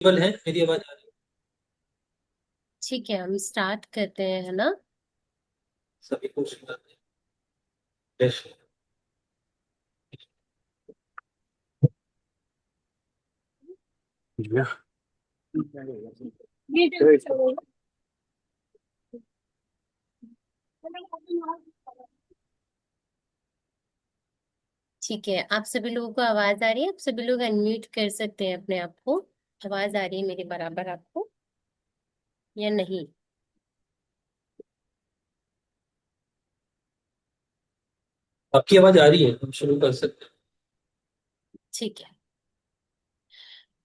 केवल है मेरी आवाज आ रही है। ठीक है, हम स्टार्ट करते हैं, है ना। सभी को सुनते हैं। या ठीक है, आप सभी लोगों को आवाज आ रही है? आप सभी लोग अनम्यूट कर सकते हैं अपने आप को। आवाज आ रही है मेरे बराबर आपको या नहीं? आपकी आवाज आ रही है, हम शुरू कर सकते हैं। ठीक है।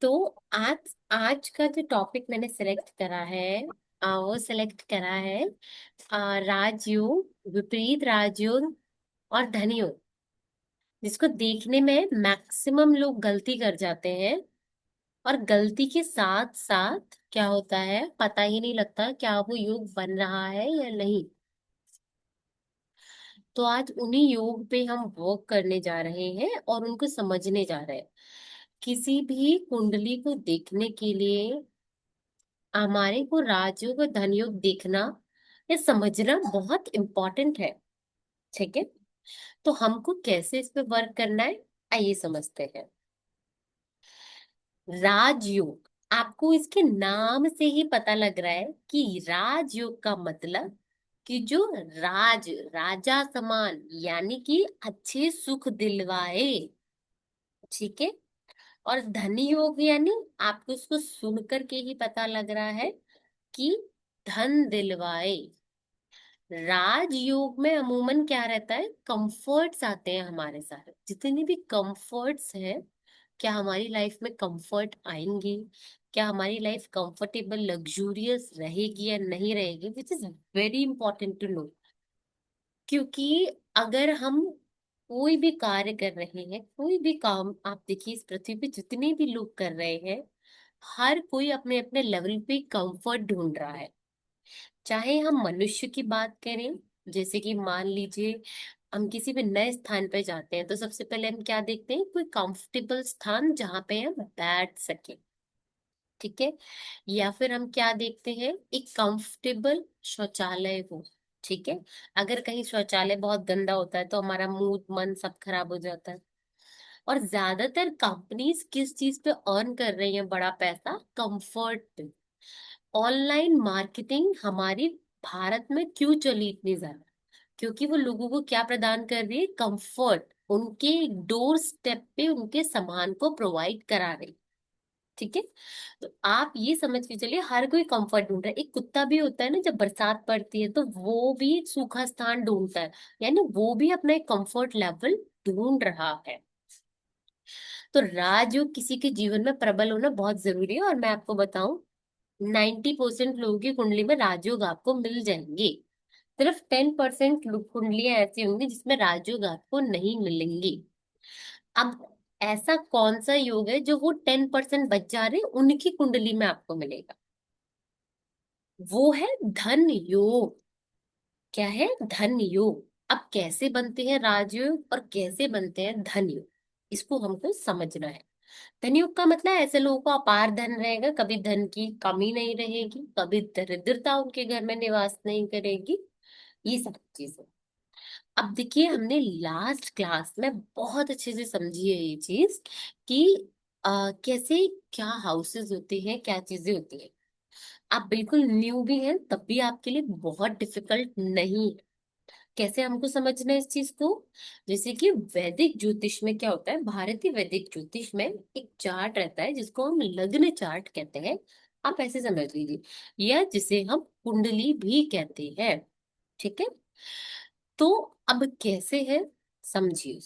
तो आज आज का जो टॉपिक मैंने सेलेक्ट करा है, वो सेलेक्ट करा है राजयोग, विपरीत राजयोग और धनयोग, जिसको देखने में मैक्सिमम लोग गलती कर जाते हैं। और गलती के साथ साथ क्या होता है पता ही नहीं लगता क्या वो योग बन रहा है या नहीं। तो आज उन्हीं योग पे हम वर्क करने जा रहे हैं और उनको समझने जा रहे हैं। किसी भी कुंडली को देखने के लिए हमारे को राजयोग और धनयोग देखना या समझना बहुत इम्पोर्टेंट है। ठीक है। तो हमको कैसे इस पे वर्क करना है, आइए समझते हैं। राजयोग, आपको इसके नाम से ही पता लग रहा है कि राजयोग का मतलब कि जो राजा समान, यानी कि अच्छे सुख दिलवाए। ठीक है। और धनी योग यानी आपको इसको सुन करके ही पता लग रहा है कि धन दिलवाए। राजयोग में अमूमन क्या रहता है, कंफर्ट्स आते हैं हमारे साथ। जितने भी कंफर्ट्स हैं, क्या हमारी लाइफ में कंफर्ट आएंगी, क्या हमारी लाइफ कंफर्टेबल लग्जूरियस रहेगी या नहीं रहेगी, which is very important to know. क्योंकि अगर हम कोई भी कार्य कर रहे हैं, कोई भी काम, आप देखिए इस पृथ्वी पे जितने भी लोग कर रहे हैं, हर कोई अपने अपने लेवल पे कंफर्ट ढूंढ रहा है। चाहे हम मनुष्य की बात करें, जैसे कि मान लीजिए हम किसी भी नए स्थान पे जाते हैं तो सबसे पहले हम क्या देखते हैं, कोई कंफर्टेबल स्थान जहाँ पे हम बैठ सके। ठीक है। या फिर हम क्या देखते हैं, एक कंफर्टेबल शौचालय हो। ठीक है। अगर कहीं शौचालय बहुत गंदा होता है तो हमारा मूड मन सब खराब हो जाता है। और ज्यादातर कंपनीज किस चीज पे अर्न कर रही हैं बड़ा पैसा, कंफर्ट पे। ऑनलाइन मार्केटिंग हमारी भारत में क्यों चली इतनी ज्यादा? क्योंकि वो लोगों को क्या प्रदान कर रही है, कंफर्ट। उनके डोर स्टेप पे उनके सामान को प्रोवाइड करा रही। ठीक है। तो आप ये समझ के चलिए, हर कोई कंफर्ट ढूंढ रहा है। एक कुत्ता भी होता है ना, जब बरसात पड़ती है तो वो भी एक सूखा स्थान ढूंढता है, यानी वो भी अपना एक कंफर्ट लेवल ढूंढ रहा है। तो राजयोग किसी के जीवन में प्रबल होना बहुत जरूरी है। और मैं आपको बताऊं, 90% लोगों की कुंडली में राजयोग आपको मिल जाएंगे। सिर्फ 10% कुंडलियां ऐसी होंगी जिसमें राजयोग आपको नहीं मिलेंगी। अब ऐसा कौन सा योग है जो वो 10% बच जा रहे उनकी कुंडली में आपको मिलेगा? वो है धन योग। क्या है? धन योग। अब कैसे बनते हैं राजयोग और कैसे बनते हैं धन योग, इसको हमको समझना है। धन योग का मतलब ऐसे लोगों को अपार धन रहेगा, कभी धन की कमी नहीं रहेगी, कभी दरिद्रता उनके घर में निवास नहीं करेगी, ये सब चीजें। अब देखिए, हमने लास्ट क्लास में बहुत अच्छे से समझी है ये चीज कि कैसे क्या हाउसेस होते हैं, क्या चीजें होती हैं। आप बिल्कुल न्यू भी हैं तब भी आपके लिए बहुत डिफिकल्ट नहीं है। कैसे हमको समझना है इस चीज को? जैसे कि वैदिक ज्योतिष में क्या होता है, भारतीय वैदिक ज्योतिष में एक चार्ट रहता है जिसको हम लग्न चार्ट कहते हैं। आप ऐसे समझ लीजिए, या जिसे हम कुंडली भी कहते हैं। ठीक है। तो अब कैसे है, समझिए।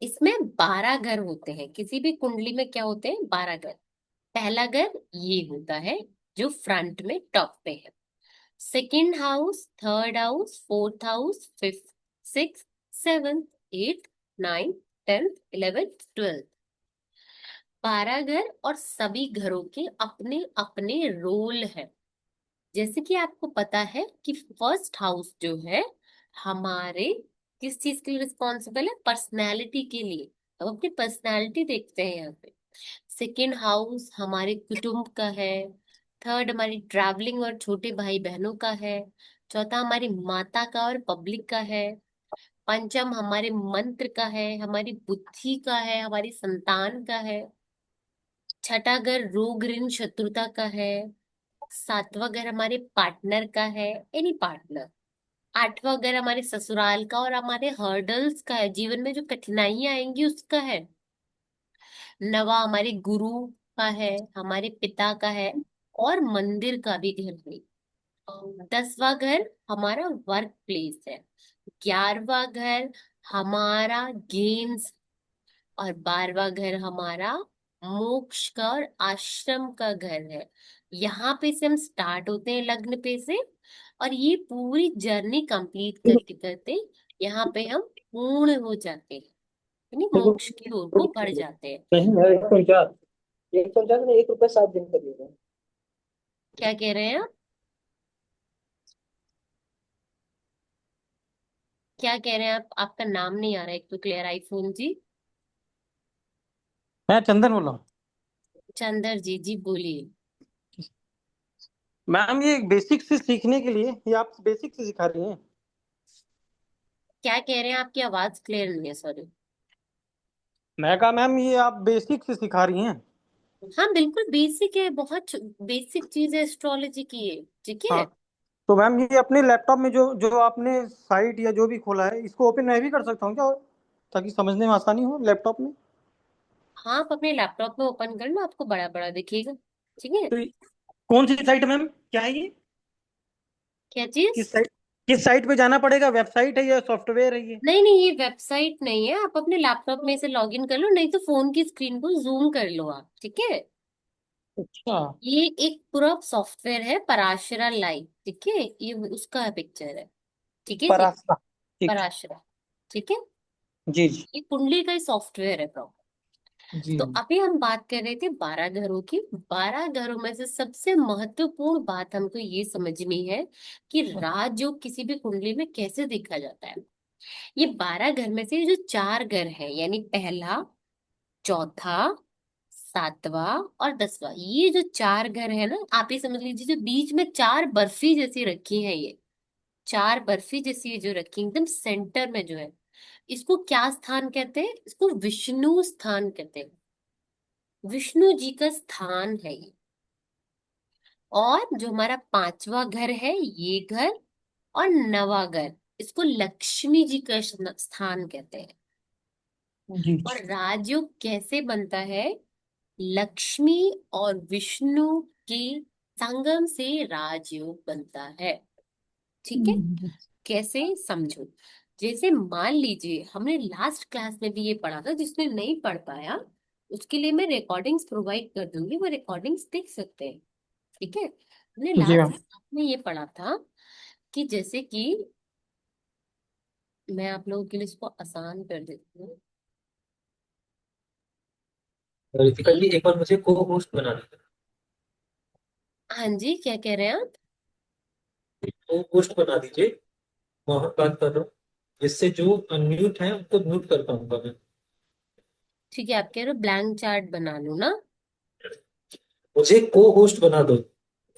इसमें 12 घर होते हैं, किसी भी कुंडली में क्या होते हैं, 12 घर। पहला घर ये होता है जो फ्रंट में टॉप पे है। Second house, third house, fourth house, fifth, six, seventh, eight, ninth, 10th, 11th, 12th। 12 घर और सभी घरों के अपने अपने रोल है। जैसे कि आपको पता है कि फर्स्ट हाउस जो है हमारे किस चीज के लिए रिस्पॉन्सिबल है, पर्सनैलिटी के लिए। अब अपनी पर्सनैलिटी देखते हैं यहाँ पे। सेकेंड हाउस हमारे कुटुंब का है। थर्ड हमारी ट्रैवलिंग और छोटे भाई बहनों का है। चौथा हमारी माता का और पब्लिक का है। पंचम हमारे मंत्र का है, हमारी बुद्धि का है, हमारी संतान का है। छठा घर रोग ऋण शत्रुता का है। सातवां घर हमारे पार्टनर का है, एनी पार्टनर। आठवां घर हमारे ससुराल का और हमारे हर्डल्स का है, जीवन में जो कठिनाइयां आएंगी उसका है। नवा हमारे गुरु का है, हमारे पिता का है, और मंदिर का भी घर है। 10वां घर हमारा वर्क प्लेस है। 11वां घर हमारा गेम्स, और 12वां घर हमारा मोक्ष का और आश्रम का घर है। यहाँ पे से हम स्टार्ट होते हैं लग्न पे से, और ये पूरी जर्नी कंप्लीट करते करते यहाँ पे हम पूर्ण हो जाते हैं, यानी मोक्ष की ओर को बढ़ जाते हैं। नहीं यार, 149, 149 ने 1 रुपये 7 दिन का दिया था। क्या कह रहे हैं आप? क्या कह रहे हैं आप? आपका नाम नहीं आ रहा है एक तो क्लियर, आईफोन जी। मैं चंदन बोल रहा हूँ। चंदर जी, जी बोलिए। मैम ये बेसिक से सीखने के लिए, ये आप बेसिक से सिखा रही हैं? क्या कह रहे हैं? आपकी आवाज क्लियर नहीं है, सॉरी। मैं कहा मैम ये आप बेसिक से सिखा रही हैं? हाँ बिल्कुल बेसिक है, बहुत बेसिक चीज है एस्ट्रोलॉजी की ये, ठीक हाँ। है। तो मैम ये अपने लैपटॉप में जो जो आपने साइट या जो भी खोला है, इसको ओपन मैं भी कर सकता हूँ क्या, ताकि समझने में आसानी हो लैपटॉप में? हाँ, आप अपने लैपटॉप में ओपन कर लो, आपको बड़ा बड़ा दिखेगा, ठीक है। तो कौन सी साइट मैम, क्या है ये? क्या चीज? किस साइट पे जाना पड़ेगा, वेबसाइट है या सॉफ्टवेयर है ये? नहीं नहीं, ये वेबसाइट नहीं है, आप अपने लैपटॉप में से लॉग इन कर लो, नहीं तो फोन की स्क्रीन को जूम कर लो आप, ठीक है। अच्छा। ये एक पूरा सॉफ्टवेयर है, पराशरा लाइव, ठीक है, ये उसका पिक्चर है, ठीक है जी। परासा। ठीक। पराशरा, ठीक है। जी जी। ये कुंडली का ही सॉफ्टवेयर है प्रॉपर। जी। तो अभी हम बात कर रहे थे 12 घरों की। 12 घरों में से सबसे महत्वपूर्ण बात हमको ये समझनी है कि राजयोग किसी भी कुंडली में कैसे देखा जाता है। ये 12 घर में से जो 4 घर है, यानी पहला, चौथा, 7वां और 10वां, ये जो 4 घर है ना, आप ये समझ लीजिए, जो बीच में 4 बर्फी जैसी रखी है, ये 4 बर्फी जैसी ये जो रखी है, एकदम सेंटर में जो है, इसको क्या स्थान कहते हैं? इसको विष्णु स्थान कहते हैं। विष्णु जी का स्थान है ये। और जो हमारा 5वां घर है, ये घर, और 9वां घर, इसको लक्ष्मी जी का स्थान कहते हैं। जी। और राजयोग कैसे बनता है? लक्ष्मी और विष्णु के संगम से राजयोग बनता है, ठीक है। कैसे, समझो। जैसे मान लीजिए, हमने लास्ट क्लास में भी ये पढ़ा था, जिसने नहीं पढ़ पाया उसके लिए मैं रिकॉर्डिंग्स प्रोवाइड कर दूंगी, वो रिकॉर्डिंग्स देख सकते हैं, ठीक है। हमने जी लास्ट मैम। क्लास में ये पढ़ा था कि जैसे कि, मैं आप लोगों के लिए इसको आसान कर देती हूँ ऋतिका कि, जी एक बार मुझे को होस्ट बना दीजिए। हाँ जी, क्या कह रहे हैं आप? को होस्ट बना दीजिए, वहां बात कर रहा हूँ, जिससे जो अनम्यूट है उनको म्यूट कर पाऊंगा मैं। ठीक है, आप कह रहे हो ब्लैंक चार्ट बना लूँ ना? मुझे को होस्ट बना दो,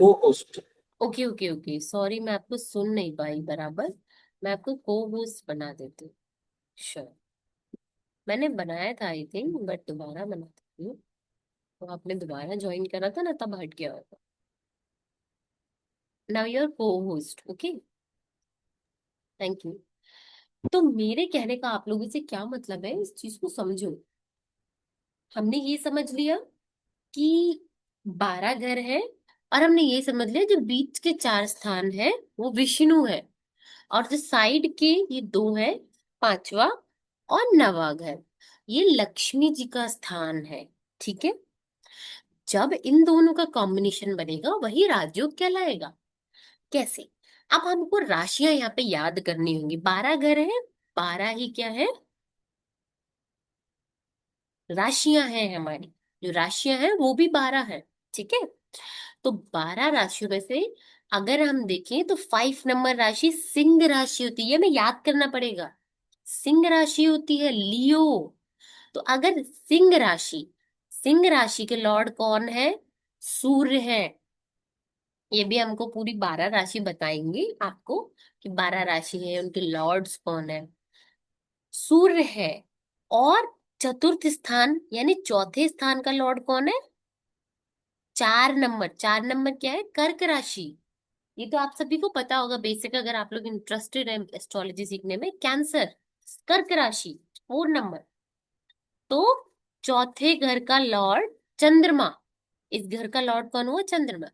को host. Okay okay okay, sorry मैं आपको सुन नहीं पाई बराबर। मैं आपको को होस्ट बना देती हूँ, श्योर। मैंने बनाया था आई थिंक, बट दोबारा बनाती हूँ। तो आपने दोबारा ज्वाइन करा था ना, तब हट गया होगा। नाउ यूर को होस्ट, ओके। Thank you. तो मेरे कहने का आप लोगों से क्या मतलब है, इस चीज को समझो। हमने ये समझ लिया कि 12 घर है, और हमने ये समझ लिया जो बीच के 4 स्थान है वो विष्णु है, और जो साइड के ये दो है, 5वां और 9वां घर, ये लक्ष्मी जी का स्थान है, ठीक है। जब इन दोनों का कॉम्बिनेशन बनेगा वही राजयोग कहलाएगा। कैसे? अब हमको राशियां यहाँ पे याद करनी होंगी। 12 घर है, 12 ही क्या है? राशियां हैं हमारी। जो राशियां हैं वो भी 12 है, ठीक है। तो 12 राशियों में से अगर हम देखें तो 5 नंबर राशि सिंह राशि होती है, हमें याद करना पड़ेगा। सिंह राशि होती है लियो। तो अगर सिंह राशि सिंह राशि के लॉर्ड कौन है? सूर्य है। ये भी हमको पूरी 12 राशि बताएंगे आपको कि 12 राशि है, उनके लॉर्ड्स कौन है। सूर्य है। और चतुर्थ स्थान यानी चौथे स्थान का लॉर्ड कौन है? 4 नंबर। 4 नंबर क्या है? कर्क राशि। ये तो आप सभी को पता होगा बेसिक, अगर आप लोग इंटरेस्टेड है एस्ट्रोलॉजी सीखने में। कैंसर, कर्क राशि, 4 नंबर। तो चौथे घर का लॉर्ड चंद्रमा। इस घर का लॉर्ड कौन हुआ? चंद्रमा।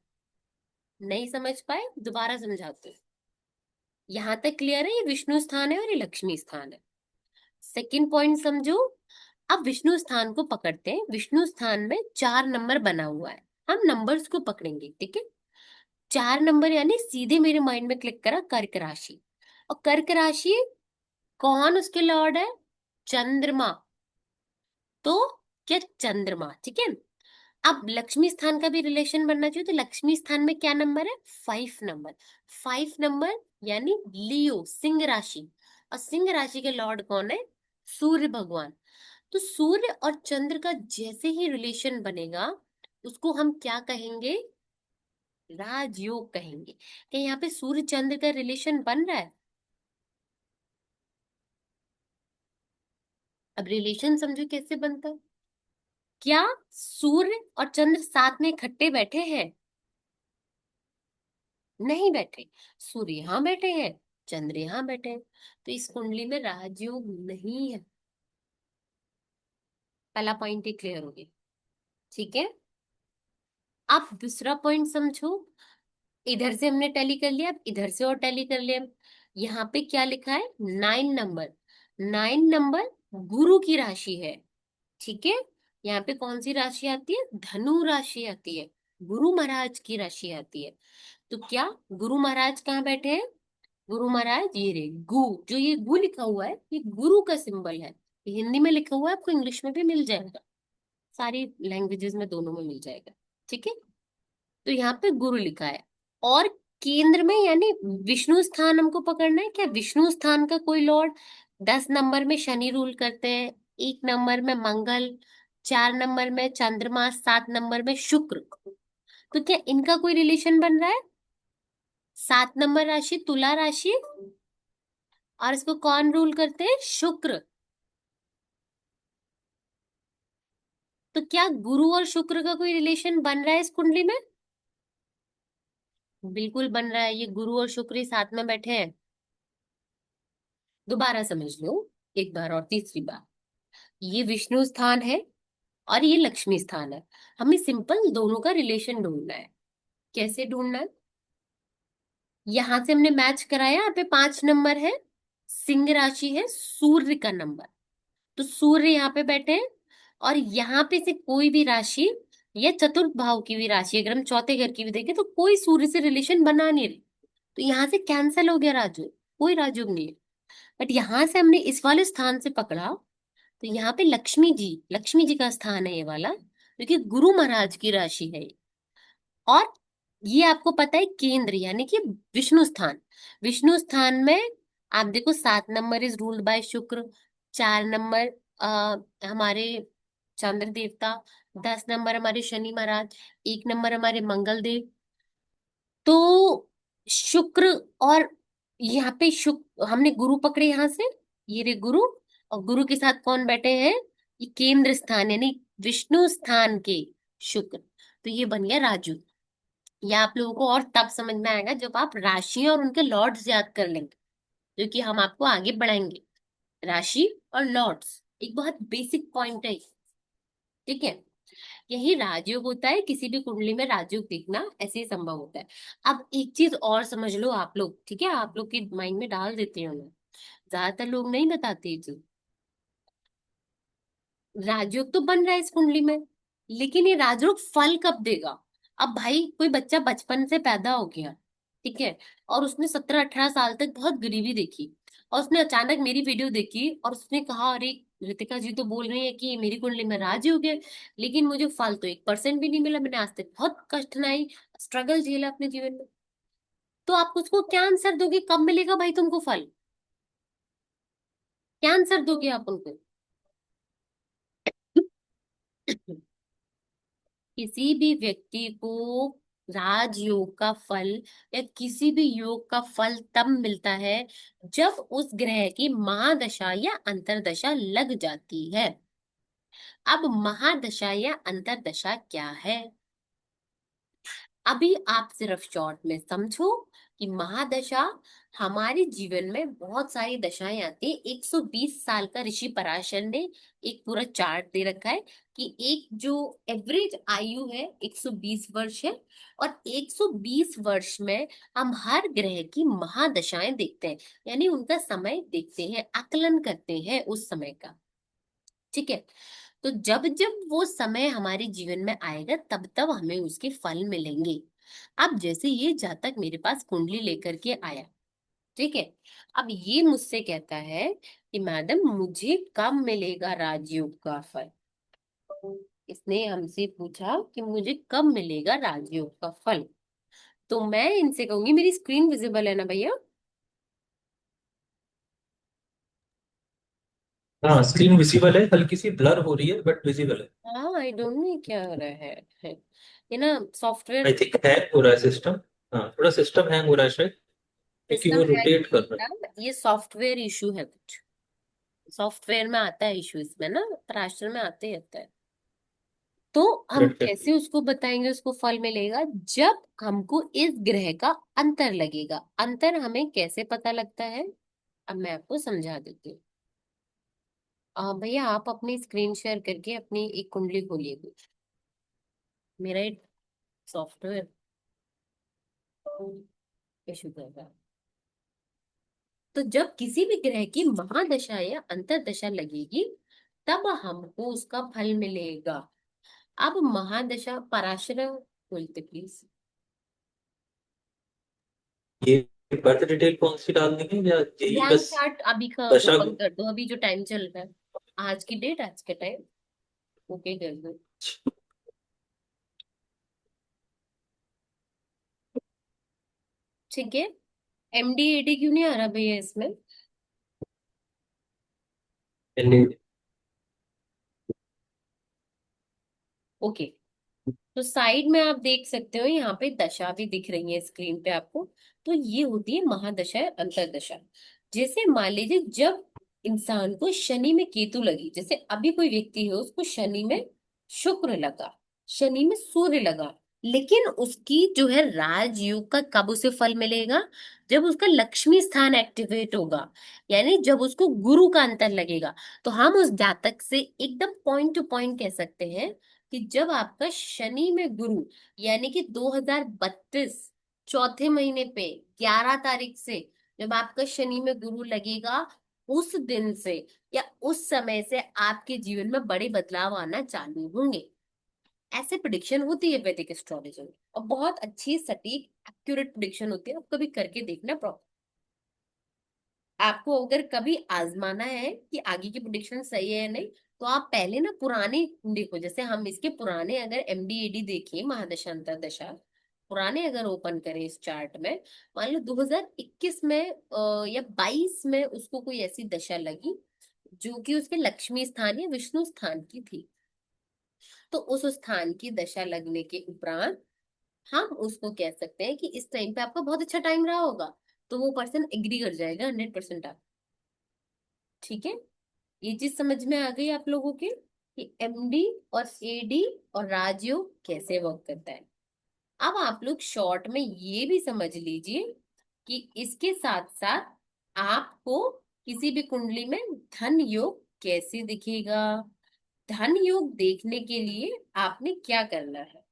नहीं समझ पाए? दोबारा समझाते हैं। यहां तक क्लियर है? ये विष्णु स्थान है और ये लक्ष्मी स्थान है। सेकंड पॉइंट समझो। अब विष्णु स्थान को पकड़ते हैं। विष्णु स्थान में 4 नंबर बना हुआ है। हम नंबर्स को पकड़ेंगे, ठीक है? 4 नंबर यानी सीधे मेरे माइंड में क्लिक करा कर्क राशि। और कर्क राशि कौन उसके लॉर्ड है? चंद्रमा। तो क्या चंद्रमा, ठीक है। अब लक्ष्मी स्थान का भी रिलेशन बनना चाहिए, तो लक्ष्मी स्थान में क्या नंबर है? 5 नंबर। 5 नंबर यानी लियो, सिंह राशि। और सिंह राशि के लॉर्ड कौन है? सूर्य भगवान। तो सूर्य और चंद्र का जैसे ही रिलेशन बनेगा, उसको हम क्या कहेंगे? राजयोग कहेंगे। क्या यहाँ पे सूर्य चंद्र का रिलेशन बन रहा है? अब रिलेशन समझो कैसे बनता है। क्या सूर्य और चंद्र साथ में इकट्ठे बैठे हैं? नहीं बैठे। सूर्य यहाँ बैठे हैं, चंद्र यहाँ बैठे हैं। तो इस कुंडली में राजयोग नहीं है। पहला पॉइंट ही क्लियर हो गया, ठीक है। आप दूसरा पॉइंट समझो। इधर से हमने टैली कर लिया, अब इधर से और टैली कर लिया। यहाँ पे क्या लिखा है? 9 नंबर। 9 नंबर गुरु की राशि है, ठीक है। यहाँ पे कौन सी राशि आती है? धनु राशि आती है। गुरु महाराज की राशि आती है। तो क्या गुरु महाराज कहाँ बैठे हैं? गुरु महाराज ये रे गु, जो ये गु लिखा हुआ है, ये गुरु का सिंबल है। ये हिंदी में लिखा हुआ है, आपको इंग्लिश में भी मिल जाएगा, सारी लैंग्वेजेस में, दोनों में मिल जाएगा, ठीक है। तो यहाँ पे गुरु लिखा है। और केंद्र में यानी विष्णु स्थान हमको पकड़ना है। क्या विष्णु स्थान का कोई लॉर्ड? 10 नंबर में शनि रूल करते हैं, 1 नंबर में मंगल, 4 नंबर में चंद्रमा, 7 नंबर में शुक्र। तो क्या इनका कोई रिलेशन बन रहा है? 7 नंबर राशि तुला राशि, और इसको कौन रूल करते हैं? शुक्र। तो क्या गुरु और शुक्र का कोई रिलेशन बन रहा है इस कुंडली में? बिल्कुल बन रहा है। ये गुरु और शुक्र ही साथ में बैठे हैं। दोबारा समझ लो एक बार और, तीसरी बार। ये विष्णु स्थान है और ये लक्ष्मी स्थान है। हमें सिंपल दोनों का रिलेशन ढूंढना है। कैसे ढूंढना है? यहां से हमने मैच कराया, यहाँ पे 5 नंबर है, सिंह राशि है, सूर्य का नंबर। तो सूर्य यहाँ पे बैठे हैं। और यहाँ पे से कोई भी राशि या चतुर्थ भाव की भी राशि, अगर हम चौथे घर की भी देखें, तो कोई सूर्य से रिलेशन बना नहीं रही। तो यहाँ से कैंसिल हो गया राजयोग, कोई राजयोग नहीं है। बट यहाँ से हमने इस वाले स्थान से पकड़ा, तो यहाँ पे लक्ष्मी जी का स्थान है ये वाला, क्योंकि गुरु महाराज की राशि है ये। और ये आपको पता है केंद्र यानी कि विष्णु स्थान। विष्णु स्थान में आप देखो 7 नंबर इज रूल्ड बाय शुक्र, 4 नंबर हमारे चंद्र देवता, 10 नंबर हमारे शनि महाराज, 1 नंबर हमारे मंगल देव। तो शुक्र, और यहाँ पे शुक्र हमने गुरु पकड़े यहाँ से, ये रे गुरु। और गुरु के साथ कौन बैठे हैं? ये केंद्र स्थान यानी विष्णु स्थान के शुक्र। तो ये बन गया राजू। ये आप लोगों को और तब समझ में आएगा जब आप राशि और उनके लॉर्ड्स याद कर लेंगे, जो कि हम आपको आगे बढ़ाएंगे। राशि और लॉर्ड्स एक बहुत बेसिक पॉइंट है, ठीक है। यही राजयोग होता है, किसी भी कुंडली में राजयोग दिखना ऐसे ही संभव होता है। अब एक चीज और समझ लो आप लोग, ठीक है, आप लोग के माइंड में डाल देती हूँ मैं। ज्यादातर लोग नहीं बताते ये चीज। राजयोग तो बन रहा है इस कुंडली में, लेकिन ये राजयोग फल कब देगा? अब भाई कोई बच्चा बचपन से पैदा हो गया, ठीक है, और उसने 17-18 साल तक बहुत गरीबी देखी, और उसने अचानक मेरी वीडियो देखी और उसने कहा, अरे रितिका जी तो बोल रही है कि मेरी कुंडली में राजयोग है, लेकिन मुझे फल तो 1% भी नहीं मिला, मैंने आज तक बहुत कठिनाई स्ट्रगल झेला अपने जीवन में। तो आप उसको क्या आंसर दोगे? कब मिलेगा भाई तुमको फल? क्या आंसर दोगे आप उनको? किसी भी व्यक्ति को राजयोग का फल या किसी भी योग का फल तब मिलता है जब उस ग्रह की महादशा या अंतर्दशा लग जाती है। अब महादशा या अंतर्दशा क्या है? अभी आप सिर्फ शॉर्ट में समझो कि महादशा हमारे जीवन में बहुत सारी दशाएं आती है। 120 साल का ऋषि पराशर ने एक पूरा चार्ट दे रखा है कि एक जो एवरेज आयु है 120 वर्ष है, और 120 वर्ष में हम हर ग्रह की महादशाएं देखते हैं, यानी उनका समय देखते हैं, आकलन करते हैं उस समय का। ठीक है। तो जब जब वो समय हमारे जीवन में आएगा तब तब हमें उसके फल मिलेंगे। अब जैसे ये जातक मेरे पास कुंडली लेकर के आया, ठीक है। अब ये मुझसे कहता है कि मैडम मुझे कब मिलेगा राजयोग का फल। इसने हमसे पूछा कि मुझे कब मिलेगा राजयोग का फल। तो मैं इनसे कहूंगी, मेरी स्क्रीन विजिबल है ना भैया? हाँ, स्क्रीन विजिबल है, हल्की सी ब्लर हो रही है बट विजिबल है। हाँ, आई डोंट नो क्या हो रहा है। ये ना आई सॉफ्टवेयर, थिंक हैंग हो रहा है सिस्टम। हाँ, थोड़ा सिस्टम हैंग हो रहा है शायद, क्योंकि सिस्टम वो हैंग रोटेट कर नहीं रहा है। होता, ये सॉफ्टवेयर इशू है कुछ। सॉफ्टवेयर में आता है इशू, इसमें ना राष्ट्र में आते ही आता है। तो हम कैसे डेफिनेटली। उसको बताएंगे उसको फल मिलेगा? जब हमको इस ग्रह का अंतर लगेगा। अंतर हमें कैसे पता लगता है? अब मैं आपको समझा देती हूँ। भैया आप अपनी स्क्रीन शेयर करके अपनी एक कुंडली खोलिए कुछ। मेरा एक सॉफ्टवेयर इशू कर रहा है। तो जब किसी भी ग्रह की महादशा या अंतर्दशा लगेगी तब हमको उसका फल मिलेगा। अब महादशा पराशर बोलते प्लीज। ये बर्थ डिटेल कौन सी डालनी है, या यही ब्लैंक बस चार्ट अभी का दशा? ओपन कर दो, अभी जो टाइम चल रहा है, आज की डेट, आज के टाइम ओके कर दो। ठीक है। एमडीएडी क्यों नहीं आ रहा भैया इसमें? ओके। तो साइड में आप देख सकते हो यहाँ पे दशा भी दिख रही है स्क्रीन पे आपको। तो ये होती है महादशा या अंतरदशा। जैसे मान लीजिए जब इंसान को शनि में केतु लगी, जैसे अभी कोई व्यक्ति है उसको शनि में शुक्र लगा, शनि में सूर्य लगा, लेकिन उसकी जो है राजयोग का कब उसे फल मिलेगा? जब उसका लक्ष्मी स्थान एक्टिवेट होगा, यानी जब उसको गुरु का अंतर लगेगा। तो हम उस जातक से एकदम पॉइंट टू पॉइंट कह सकते हैं कि जब आपका शनि में गुरु, यानी कि 2032 चौथे महीने पे 11 तारीख से जब आपका शनि में गुरु लगेगा, उस दिन से या उस समय से आपके जीवन में बड़े बदलाव आना चालू होंगे। ऐसे प्रिडिक्शन होती है वैदिक एस्ट्रोलॉजी में, और बहुत अच्छी सटीक एक्यूरेट प्रिडिक्शन होती है। आप कभी करके देखना। आपको अगर कभी आजमाना है कि आगे की प्रिडिक्शन सही है या नहीं, तो आप पहले ना पुराने देखो। जैसे हम इसके पुराने अगर एमडीएडी देखें, महादशा अंतरदशा पुराने अगर ओपन करें इस चार्ट में, मान लो 2021 में या 22 में उसको कोई ऐसी दशा लगी जो कि उसके लक्ष्मी स्थान या विष्णु स्थान की थी। तो उस स्थान की दशा लगने के उपरांत हम उसको कह सकते हैं कि इस टाइम पे आपका बहुत अच्छा टाइम रहा होगा। तो वो पर्सन एग्री कर जाएगा 100%। आप ठीक है। ये चीज समझ में आ गई आप लोगों के कि एमडी और एडी और राजयोग कैसे वर्क करता है। अब आप लोग शॉर्ट में ये भी समझ लीजिए कि इसके साथ साथ आपको किसी भी कुंडली में धन योग कैसे दिखेगा। धन योग देखने के लिए आपने क्या करना है?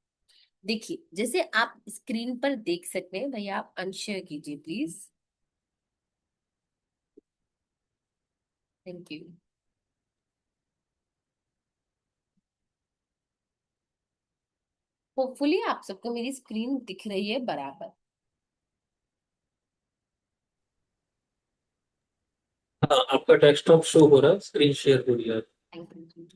देखिए, जैसे आप स्क्रीन पर देख सकते हैं, भैया आप अनशेयर कीजिए प्लीज। Thank you. होपफुली आप सबको मेरी स्क्रीन दिख रही है बराबर। हाँ, आपका डेस्कटॉप शो हो रहा है, स्क्रीन शेयर हो रही है। Thank you.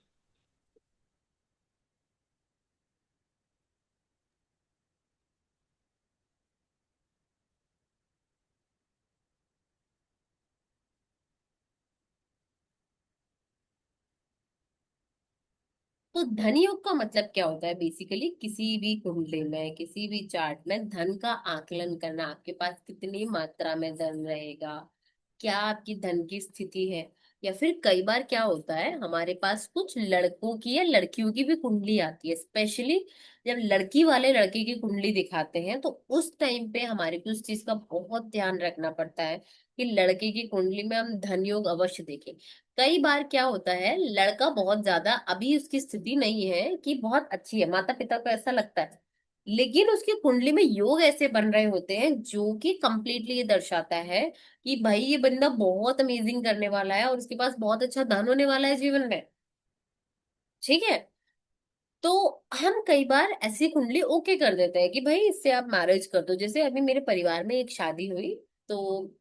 तो धन योग का मतलब क्या होता है? बेसिकली किसी भी कुंडली में, किसी भी चार्ट में धन का आकलन करना, आपके पास कितनी मात्रा में धन रहेगा, क्या आपकी धन की स्थिति है। या फिर कई बार क्या होता है, हमारे पास कुछ लड़कों की या लड़कियों की भी कुंडली आती है, स्पेशली जब लड़की वाले लड़के की कुंडली दिखाते हैं तो उस टाइम पे हमारे को उस चीज का बहुत ध्यान रखना पड़ता है कि लड़के की कुंडली में हम धन योग अवश्य देखें। कई बार क्या होता है, लड़का बहुत ज्यादा, अभी उसकी स्थिति नहीं है कि बहुत अच्छी है, माता पिता को ऐसा लगता है, लेकिन उसकी कुंडली में योग ऐसे बन रहे होते हैं जो कि कंप्लीटली ये दर्शाता है कि भाई ये बंदा बहुत अमेजिंग करने वाला है और उसके पास बहुत अच्छा धन होने वाला है जीवन में। ठीक है। तो हम कई बार ऐसी कुंडली ओके कर देते हैं कि भाई इससे आप मैरिज कर दो। जैसे अभी मेरे परिवार में एक शादी हुई, तो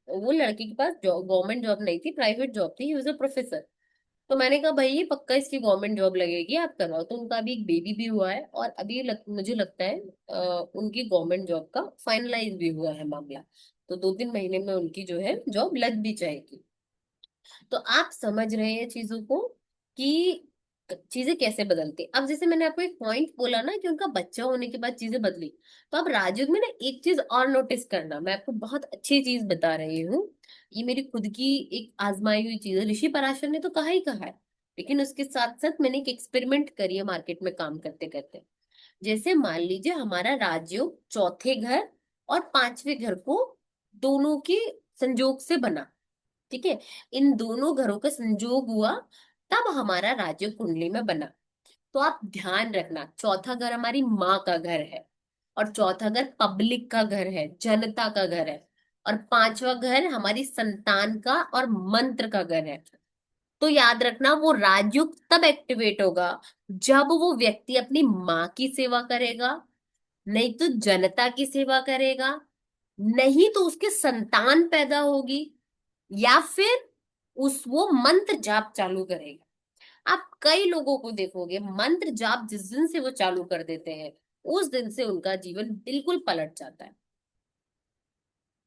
वो लड़की के पास गवर्नमेंट जॉब नहीं थी, प्राइवेट जॉब थी, ही वाज अ प्रोफेसर। तो मैंने कहा भाई ये पक्का इसकी गवर्नमेंट जॉब लगेगी, आप करवाओ। तो उनका अभी एक बेबी भी हुआ है और अभी मुझे लगता है उनकी गवर्नमेंट जॉब का फाइनलाइज भी हुआ है मामला। तो 2-3 महीने में उनकी जो है जॉब लग भी जाएगी। तो आप समझ रहे हैं चीजों को कि चीजें कैसे बदलती। अब जैसे मैंने आपको एक पॉइंट बोला ना कि उनका बच्चा होने के बाद चीजें बदली, तो अब राजयोग में ना एक चीज और नोटिस करना, मैं आपको बहुत अच्छी चीज बता रही हूँ। ये मेरी खुद की एक आजमाई हुई चीज है, ऋषि पराशर ने तो कहा ही कहा है, लेकिन उसके साथ साथ मैंने एक एक्सपेरिमेंट करी है मार्केट में काम करते करते। जैसे मान लीजिए हमारा राजयोग चौथे घर और पांचवें घर को दोनों के संयोग से बना। ठीक है। इन दोनों घरों का संयोग हुआ तब हमारा राज्य कुंडली में बना। तो आप ध्यान रखना, चौथा घर हमारी माँ का घर है, और चौथा घर पब्लिक का घर है, जनता का घर है, और पांचवा घर हमारी संतान का और मंत्र का घर है। तो याद रखना वो राजयोग तब एक्टिवेट होगा जब वो व्यक्ति अपनी माँ की सेवा करेगा, नहीं तो जनता की सेवा करेगा, नहीं तो उसके संतान पैदा होगी, या फिर उस वो मंत्र जाप चालू करेगा। आप कई लोगों को देखोगे मंत्र जाप जिस दिन से वो चालू कर देते हैं उस दिन से उनका जीवन बिल्कुल पलट जाता है।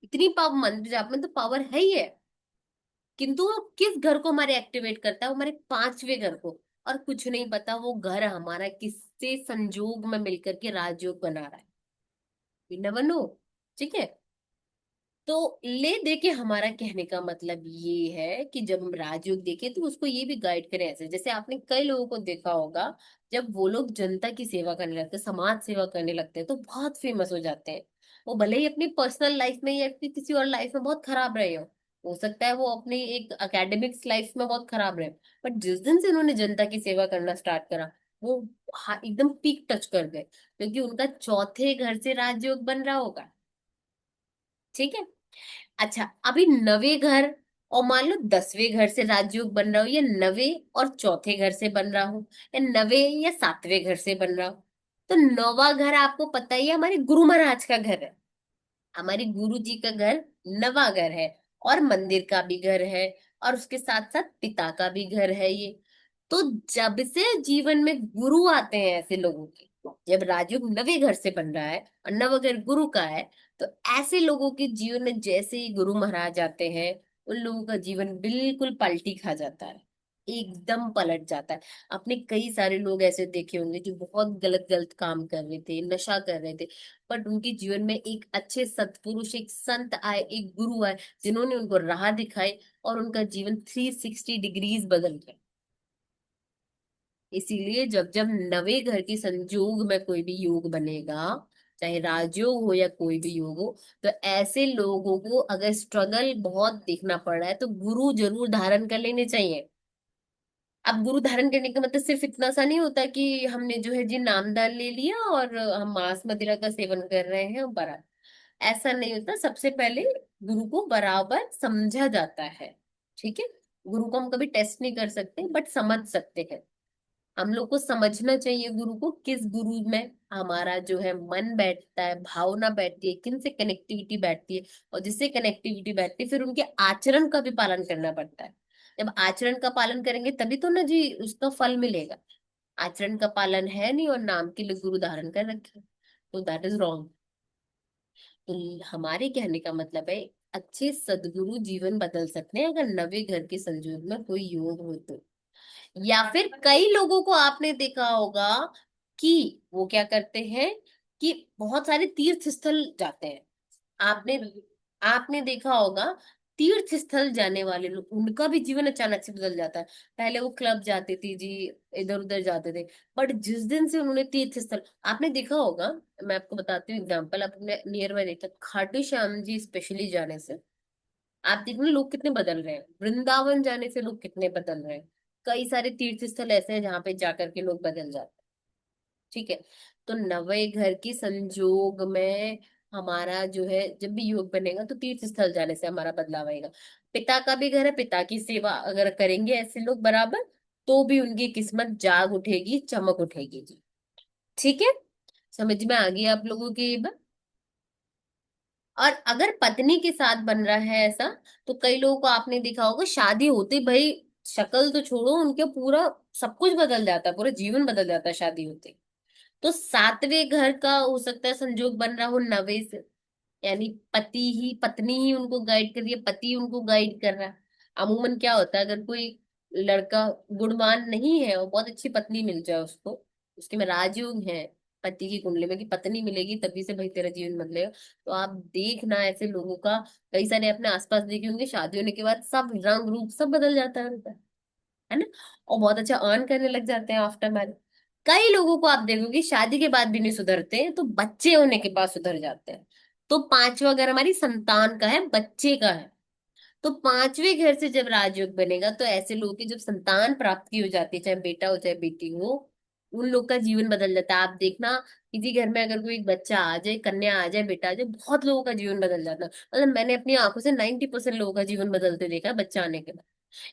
इतनी पावर मंत्र जाप में तो पावर है ही है। किंतु वो किस घर को हमारे एक्टिवेट करता है? वो हमारे पांचवें घर को। और कुछ नहीं पता वो घर हमारा किससे संजोग में मिलकर के राजयोग बना रहा है। We never know. ठीक है। तो ले दे के हमारा कहने का मतलब ये है कि जब हम राजयोग देखें तो उसको ये भी गाइड करें ऐसे। जैसे आपने कई लोगों को देखा होगा, जब वो लोग जनता की सेवा करने लगते हैं, समाज सेवा करने लगते हैं, तो बहुत फेमस हो जाते हैं। वो भले ही अपनी पर्सनल लाइफ में या फिर किसी और लाइफ में बहुत खराब रहे हो सकता है वो अपनी एक एकेडमिक्स लाइफ में बहुत खराब रहे, बट जिस दिन से उन्होंने जनता की सेवा करना स्टार्ट करा वो एकदम पीक टच कर गए, क्योंकि उनका चौथे घर से राजयोग बन रहा होगा। ठीक है। अच्छा, अभी नवे घर और मान लो 10वें घर से राजयोग बन रहा हो, या नवे और चौथे घर से बन रहा हो, या नवे या 7वें घर से बन रहा हो, तो नौवा घर आपको पता ही है हमारे गुरु महाराज का घर है। हमारे गुरु जी का घर नवा घर है, और मंदिर का भी घर है, और उसके साथ साथ पिता का भी घर है ये। तो जब से जीवन में गुरु आते हैं ऐसे लोगों के, जब राजयोग नवे घर से बन रहा है और नव घर गुरु का है, तो ऐसे लोगों के जीवन में जैसे ही गुरु महाराज आते हैं उन लोगों का जीवन बिल्कुल पलटी खा जाता है, एकदम पलट जाता है। आपने कई सारे लोग ऐसे देखे होंगे जो बहुत गलत गलत काम कर रहे थे, नशा कर रहे थे, बट उनके जीवन में एक अच्छे सत्पुरुष, एक संत आए, एक गुरु आए, जिन्होंने उनको राह दिखाई और उनका जीवन 360 डिग्रीज बदल गया। इसीलिए जब जब नवे घर के संजोग में कोई भी योग बनेगा, चाहे राजयोग हो या कोई भी योग हो, तो ऐसे लोगों को अगर स्ट्रगल बहुत देखना पड़ रहा है तो गुरु जरूर धारण कर लेने चाहिए। अब गुरु धारण करने का मतलब सिर्फ इतना सा नहीं होता कि हमने जो है जी नामदान ले लिया और हम मांस मदिरा का सेवन कर रहे हैं बरा, ऐसा नहीं होता। सबसे पहले गुरु को बराबर समझा जाता है। ठीक है। गुरु को हम कभी टेस्ट नहीं कर सकते बट समझ सकते हैं। हम लोग को समझना चाहिए गुरु को, किस गुरु में हमारा जो है मन बैठता है, भावना बैठती है, किन से कनेक्टिविटी बैठती है, और जिससे कनेक्टिविटी बैठती है फिर उनके आचरण का भी पालन करना पड़ता है। जब आचरण का पालन करेंगे तभी तो ना जी उसका फल मिलेगा। आचरण का पालन है नहीं और नाम के लिए गुरु धारण कर रखे, तो दैट इज रॉन्ग। तो हमारे कहने का मतलब है अच्छे सदगुरु जीवन बदल सकते हैं अगर नवे घर के संयोग में कोई योग हो तो। या फिर कई लोगों को आपने देखा होगा कि वो क्या करते हैं कि बहुत सारे तीर्थ स्थल जाते हैं। आपने आपने देखा होगा तीर्थ स्थल जाने वाले लोग, उनका भी जीवन अचानक से बदल जाता है। पहले वो क्लब जाते थे जी, इधर उधर जाते थे, बट जिस दिन से उन्होंने तीर्थ स्थल, आपने देखा होगा, मैं आपको बताती हूँ एग्जाम्पल, अपने नियर बाय देखा, खाटू श्याम जी स्पेशली जाने से आप देखना लोग कितने बदल रहे हैं, वृंदावन जाने से लोग कितने बदल रहे हैं। कई सारे तीर्थ स्थल ऐसे हैं जहाँ पे जाकर के लोग बदल जाते हैं। ठीक है। तो नवे घर की संजोग में हमारा जो है जब भी योग बनेगा तो तीर्थ स्थल जाने से हमारा बदलाव आएगा। पिता का भी घर है, पिता की सेवा अगर करेंगे ऐसे लोग बराबर, तो भी उनकी किस्मत जाग उठेगी, चमक उठेगी जी। ठीक है, समझ में आ गई आप लोगों की ये बात। और अगर पत्नी के साथ बन रहा है ऐसा, तो कई लोगों को आपने देखा होगा शादी होते भाई शक्ल तो छोड़ो, उनके पूरा सब कुछ बदल जाता है, पूरा जीवन बदल जाता है शादी होते। तो सातवें घर का हो सकता है संजोग बन रहा हो नवे से, यानी पति ही पत्नी ही उनको गाइड कर रही है, पति उनको गाइड कर रहा है। अमूमन क्या होता है, अगर कोई लड़का गुणवान नहीं है और बहुत अच्छी पत्नी मिल जाए उसको, उसके में राजयोग है पति की कुंडली में कि पत्नी मिलेगी तभी से भाई तेरा जीवन बदलेगा, तो आप देखना ऐसे लोगों का, कई सारे अपने आसपास देखे होंगे, शादी होने के बाद सब रंग रूप सब बदल जाता है उनका, है ना। और बहुत अच्छा अर्न करने लग जाते हैं आफ्टर मैरिज। कई लोगों को आप देखोगे शादी के बाद भी नहीं सुधरते, तो बच्चे होने के बाद सुधर जाते हैं। तो पांचवा घर हमारी संतान का है, बच्चे का है। तो पांचवें घर से जब राजयोग बनेगा तो ऐसे लोगों की जब संतान प्राप्ति हो जाती है, चाहे बेटा हो चाहे बेटी हो, उन लोग का जीवन बदल जाता है। आप देखना किसी घर में अगर कोई एक बच्चा आ जाए, कन्या आ जाए, बेटा आ जाए, बहुत लोगों का जीवन बदल जाता है। मतलब मैंने अपनी आंखों से 90% लोगों का जीवन बदलते देखा है बच्चा आने के बाद।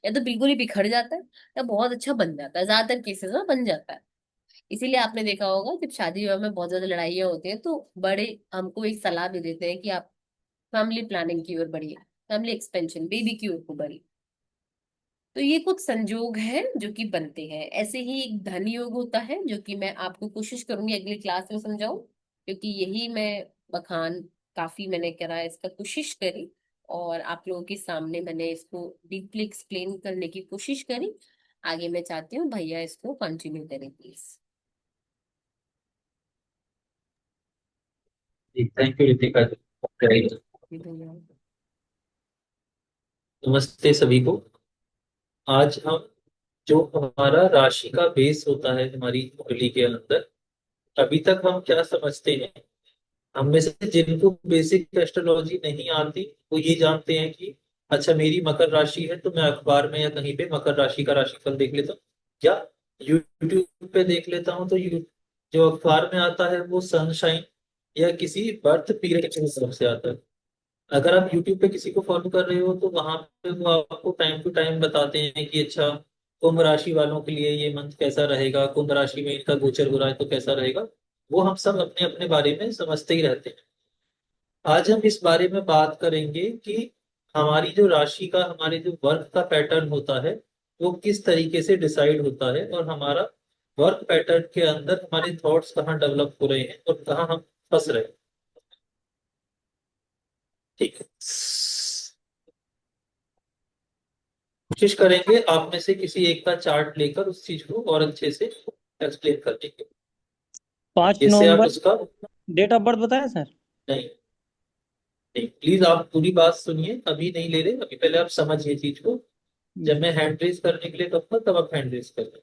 या तो बिल्कुल ही बिखर जाता है, या बहुत अच्छा बन जाता है, ज्यादातर केसेस में बन जाता है। इसीलिए आपने देखा होगा जब शादी विवाह में बहुत ज्यादा लड़ाइयाँ होती हैं तो बड़े हमको एक सलाह भी देते हैं कि आप फैमिली प्लानिंग की ओर बढ़िए, फैमिली एक्सपेंशन, बेबी की ओर को बढ़िए। तो ये कुछ संजोग हैं जो कि बनते हैं। ऐसे ही एक धन योग होता है जो कि मैं आपको कोशिश करूंगी अगली क्लास में समझाऊं, क्योंकि यही मैं बखान काफी मैंने करा है, इसका कोशिश करी, और आप लोगों के सामने मैंने इसको डीपली एक्सप्लेन करने की कोशिश करी। आगे मैं चाहती हूँ भैया इसको कंटिन्यू करें प्लीज। जी थैंक यू रितिका जी। भैया। नमस्ते सभी को। आज हम जो हमारा राशि का बेस होता है हमारी कुंडली के अंदर, अभी तक हम क्या समझते हैं, हम में से जिनको बेसिक एस्ट्रोलॉजी नहीं आती वो ये जानते हैं कि अच्छा मेरी मकर राशि है तो मैं अखबार में या कहीं पे मकर राशि का राशिफल देख लेता हूँ, या यूट्यूब पे देख लेता हूँ, तो जो अखबार में आता है वो सनशाइन या किसी बर्थ पीरियड के हिसाब से आता है। अगर आप यूट्यूब पे किसी को फॉलो कर रहे हो तो वहां पे वो आपको टाइम टू टाइम बताते हैं कि अच्छा कुंभ राशि वालों के लिए ये मंथ कैसा रहेगा, कुंभ राशि में इनका गोचर हो रहा है तो कैसा रहेगा। वो हम सब अपने अपने बारे में समझते ही रहते हैं। आज हम इस बारे में बात करेंगे कि हमारी जो राशि का, हमारे जो वर्क का पैटर्न होता है वो किस तरीके से डिसाइड होता है, और हमारा वर्क पैटर्न के अंदर हमारे थॉट्स कहाँ डेवलप हो रहे हैं और कहाँ हम फंस रहे हैं। ठीक है, कोशिश करेंगे आप में से किसी एक का चार्ट लेकर उस चीज को और अच्छे से एक्सप्लेन करने की, पाँच जिससे आप नवंबर उसका, डेट ऑफ बर्थ बताया सर। नहीं नहीं प्लीज आप पूरी बात सुनिए, अभी नहीं ले रहे, अभी पहले आप समझिए चीज को। जब मैं हैंड रेज करने के लिए कहूंगा तब आप हैंड रेज कर लें।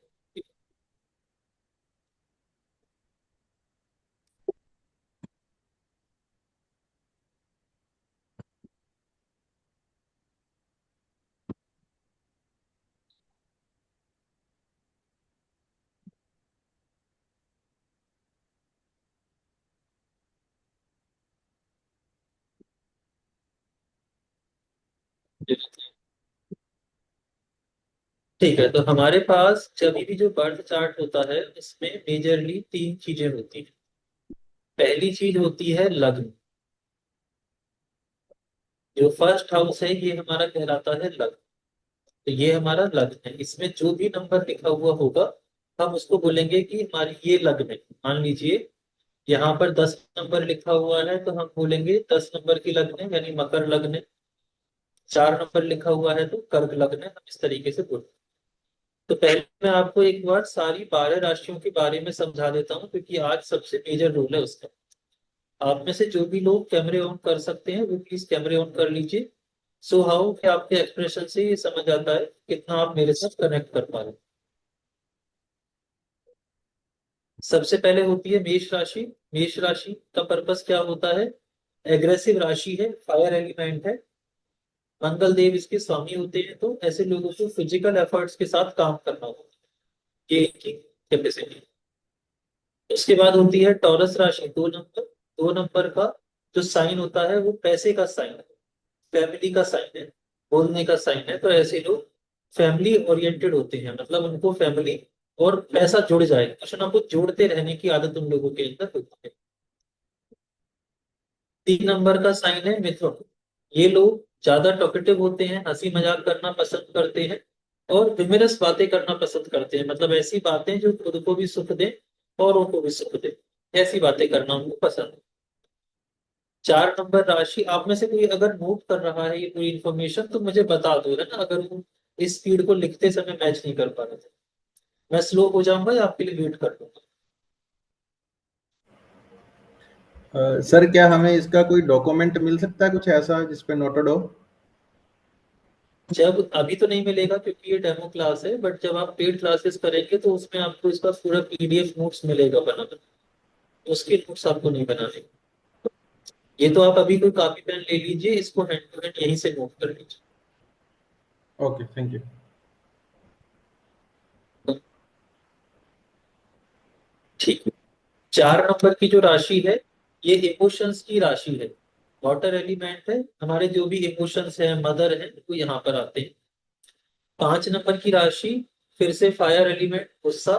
ठीक है, तो हमारे पास जब भी जो बर्थ चार्ट होता है इसमें मेजरली तीन चीजें होती हैं। पहली चीज होती है लग्न। जो फर्स्ट हाउस है ये हमारा कहलाता है लग्न। तो ये हमारा लग्न है, इसमें जो भी नंबर लिखा हुआ होगा हम उसको बोलेंगे कि हमारी ये लग्न है। मान लीजिए यहाँ पर 10 नंबर लिखा हुआ है तो हम बोलेंगे 10 नंबर की लग्न है, यानी मकर लग्न है। 4 नंबर लिखा हुआ है तो कर्क लग्न है, हम इस तरीके से बोलेंगे। तो पहले मैं आपको एक बार सारी 12 राशियों के बारे में समझा देता हूँ, क्योंकि आज सबसे मेजर रोल है उसका। आप में से जो भी लोग कैमरे ऑन कर सकते हैं वो प्लीज कैमरे ऑन कर लीजिए। सो हाउ कि आपके एक्सप्रेशन से ये समझ आता है कितना आप मेरे साथ कनेक्ट कर पा रहे हैं। सबसे पहले होती है मेष राशि। मेष राशि का पर्पस क्या होता है? एग्रेसिव राशि है, फायर एलिमेंट है, मंगल देव इसके स्वामी होते हैं, तो ऐसे लोगों को फिजिकल एफर्ट्स के साथ काम करना होता है, ये इनकी कैपेसिटी। उसके बाद होती है टॉरस राशि, 2 नंबर। 2 नंबर का जो साइन होता है वो पैसे का साइन है, फैमिली का साइन है, बोलने का साइन है। तो ऐसे लोग फैमिली ओरिएंटेड होते हैं, मतलब उनको फैमिली और पैसा जुड़ जाए, कुछ ना कुछ जोड़ते रहने की आदत उन लोगों के अंदर होती है। 3 नंबर का साइन है मिथुन। ये लोग ज्यादा टॉकेटिव होते हैं, हंसी मजाक करना पसंद करते हैं और ह्यूमरस बातें करना पसंद करते हैं, मतलब ऐसी बातें जो खुद को भी सुख दे और उनको भी सुख दे, ऐसी बातें करना उनको पसंद है। 4 नंबर राशि, आप में से कोई अगर नोट कर रहा है ये पूरी इन्फॉर्मेशन तो मुझे बता दो, है ना, अगर वो इस स्पीड को लिखते समय मैच नहीं कर पा रहे थे। मैं स्लो हो जाऊंगा या आपके लिए वेट कर लूंगा? सर क्या हमें इसका कोई डॉक्यूमेंट मिल सकता है कुछ ऐसा जिसपे नोटेड हो? जब अभी तो नहीं मिलेगा क्योंकि ये डेमो क्लास है, बट जब आप पेड क्लासेस करेंगे तो उसमें आपको इसका पूरा पीडीएफ नोट्स मिलेगा बना बना। उसके नोट्स आपको नहीं बनाने। ये तो आप अभी कोई कॉपी पेन ले लीजिए, इसको हैंड टू हैंड यहीं से नोट कर लीजिए। Okay, thank you. ठीक है। 4 नंबर की जो राशि है ये इमोशंस की राशि है, वाटर एलिमेंट है। हमारे जो भी इमोशंस है, मदर है, वो यहाँ पर आते हैं। 5 नंबर की राशि फिर से फायर एलिमेंट, गुस्सा,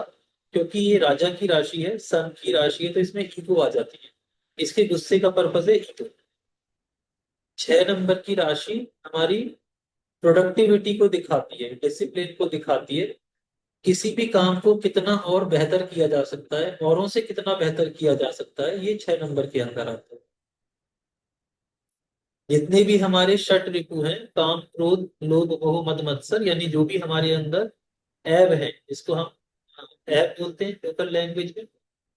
क्योंकि ये राजा की राशि है, सन की राशि है, तो इसमें ईगो आ जाती है। इसके गुस्से का पर्पस है ईगो। 6 नंबर की राशि हमारी प्रोडक्टिविटी को दिखाती है, डिसिप्लिन को दिखाती है, किसी भी काम को कितना और बेहतर किया जा सकता है, औरों से कितना बेहतर किया जा सकता है, ये 6 नंबर के अंदर आता है। जितने भी हमारे षट रिपु हैं, काम क्रोध लोभ मोह मद मत्सर, यानी जो भी हमारे अंदर ऐब है, इसको हम ऐब बोलते हैं लोकल लैंग्वेज में,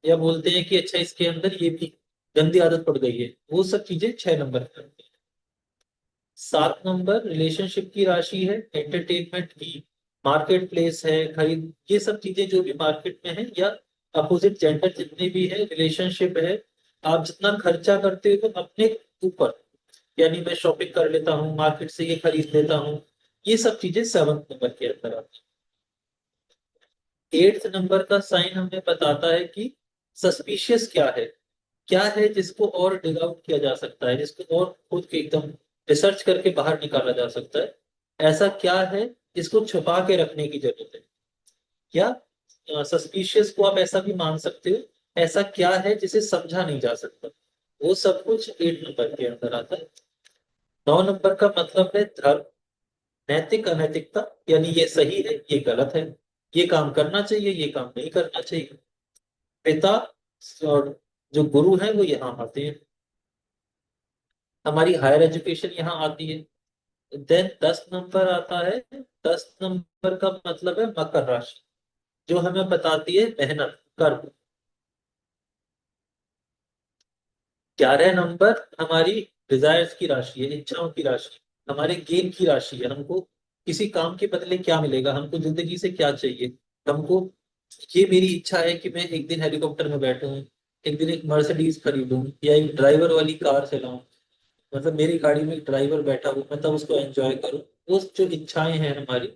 या बोलते हैं कि अच्छा इसके अंदर ये भी गंदी आदत पड़ गई है, वो सब चीजें 6 नंबर पर आती हैं। 7 नंबर रिलेशनशिप की राशि है, एंटरटेनमेंट की, मार्केट प्लेस है, खरीद, ये सब चीजें जो भी मार्केट में है, या अपोजिट जेंडर जितने भी है, रिलेशनशिप है। आप जितना खर्चा करते हो तो अपने ऊपर, यानी मैं शॉपिंग कर लेता हूँ, मार्केट से ये खरीद लेता हूँ, ये सब चीजें 7 नंबर के अंदर आती है। 8 नंबर का साइन हमें बताता है कि सस्पिशियस क्या है जिसको और डिग आउट किया जा सकता है, जिसको और खुद के एकदम रिसर्च करके बाहर निकाला जा सकता है। ऐसा क्या है जिसको छुपा के रखने की जरूरत है? क्या सस्पिशियस को आप ऐसा भी मान सकते हो, ऐसा क्या है जिसे समझा नहीं जा सकता? वो सब कुछ 8 नंबर के अंदर आता है। 9 नंबर का मतलब है धर्म, नैतिक अनैतिकता, यानी ये सही है ये गलत है, ये काम करना चाहिए ये काम नहीं करना चाहिए। पिता और जो गुरु है वो यहाँ आते हैं, हमारी हायर एजुकेशन यहाँ आती है। देन 10 नंबर आता है। 10 नंबर का मतलब है मकर राशि, जो हमें बताती है मेहनत, कर्म। 11 नंबर हमारी डिजायर्स की राशि है, इच्छाओं की राशि, हमारे गेन की राशि है, हमको किसी काम के बदले क्या मिलेगा, हमको जिंदगी से क्या चाहिए। हमको ये मेरी इच्छा है कि मैं एक दिन हेलीकॉप्टर में बैठूं, एक दिन एक मर्सिडीज खरीदूं, या एक ड्राइवर वाली कार चलाऊं, मतलब मेरी गाड़ी में एक ड्राइवर बैठा हो, मैं तब उसको एंजॉय करूं। वो जो इच्छाएं हैं हमारी,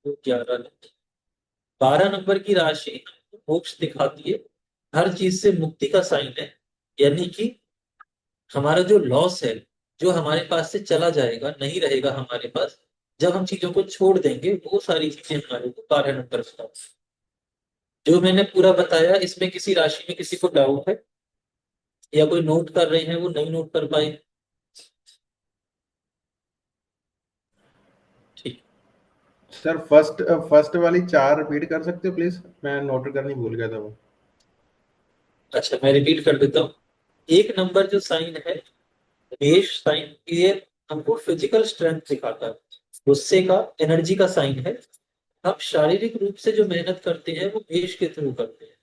वो 11। 12 नंबर की राशि हमको मोक्ष दिखाती है, हर चीज से मुक्ति का साइन है, यानी कि हमारा जो लॉस है, जो हमारे पास से चला जाएगा, नहीं रहेगा हमारे पास, जब हम चीजों को छोड़ देंगे, वो सारी चीजें हमारे को 12 नंबर पर। जो मैंने पूरा बताया, इसमें किसी राशि में किसी को डाउट है या कोई नोट कर रहे हैं वो नहीं नोट कर पाए? ठीक। सर फर्स्ट फर्स्ट वाली 4 रिपीट कर सकते हो प्लीज? मैं नोट करनी भूल गया था वो। अच्छा, मैं रिपीट कर देता हूँ। 1 नंबर जो साइन है, मेष साइन, ये हमको फिजिकल स्ट्रेंथ दिखाता है, गुस्से का, एनर्जी का साइन है। हम शारीरिक रूप से जो मेहनत करते हैं वो भेष के थ्रू करते हैं।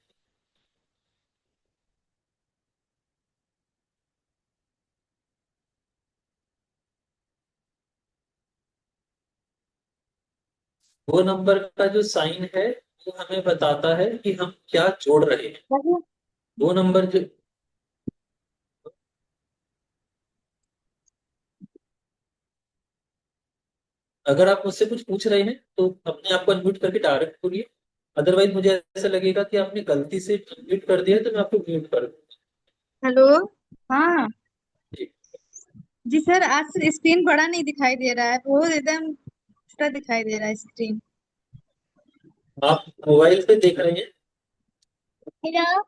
वो नंबर का जो साइन है वो हमें बताता है कि हम क्या जोड़ रहे हैं। वो नंबर जो, अगर आप मुझसे कुछ पूछ रहे हैं तो अपने आप को अनम्यूट करके डायरेक्ट बोलिए। अदरवाइज मुझे ऐसा लगेगा कि आपने गलती से म्यूट कर दिया है, तो मैं आपको म्यूट कर दूंगा। हेलो। हाँ जी। जी सर, आज से स्क्रीन बड़ा नहीं दिखाई दे रहा है, बहुत एकदम छोटा दिखाई दे रहा है स्क्रीन। आप मोबाइल पे देख रहे हैं? हेलो।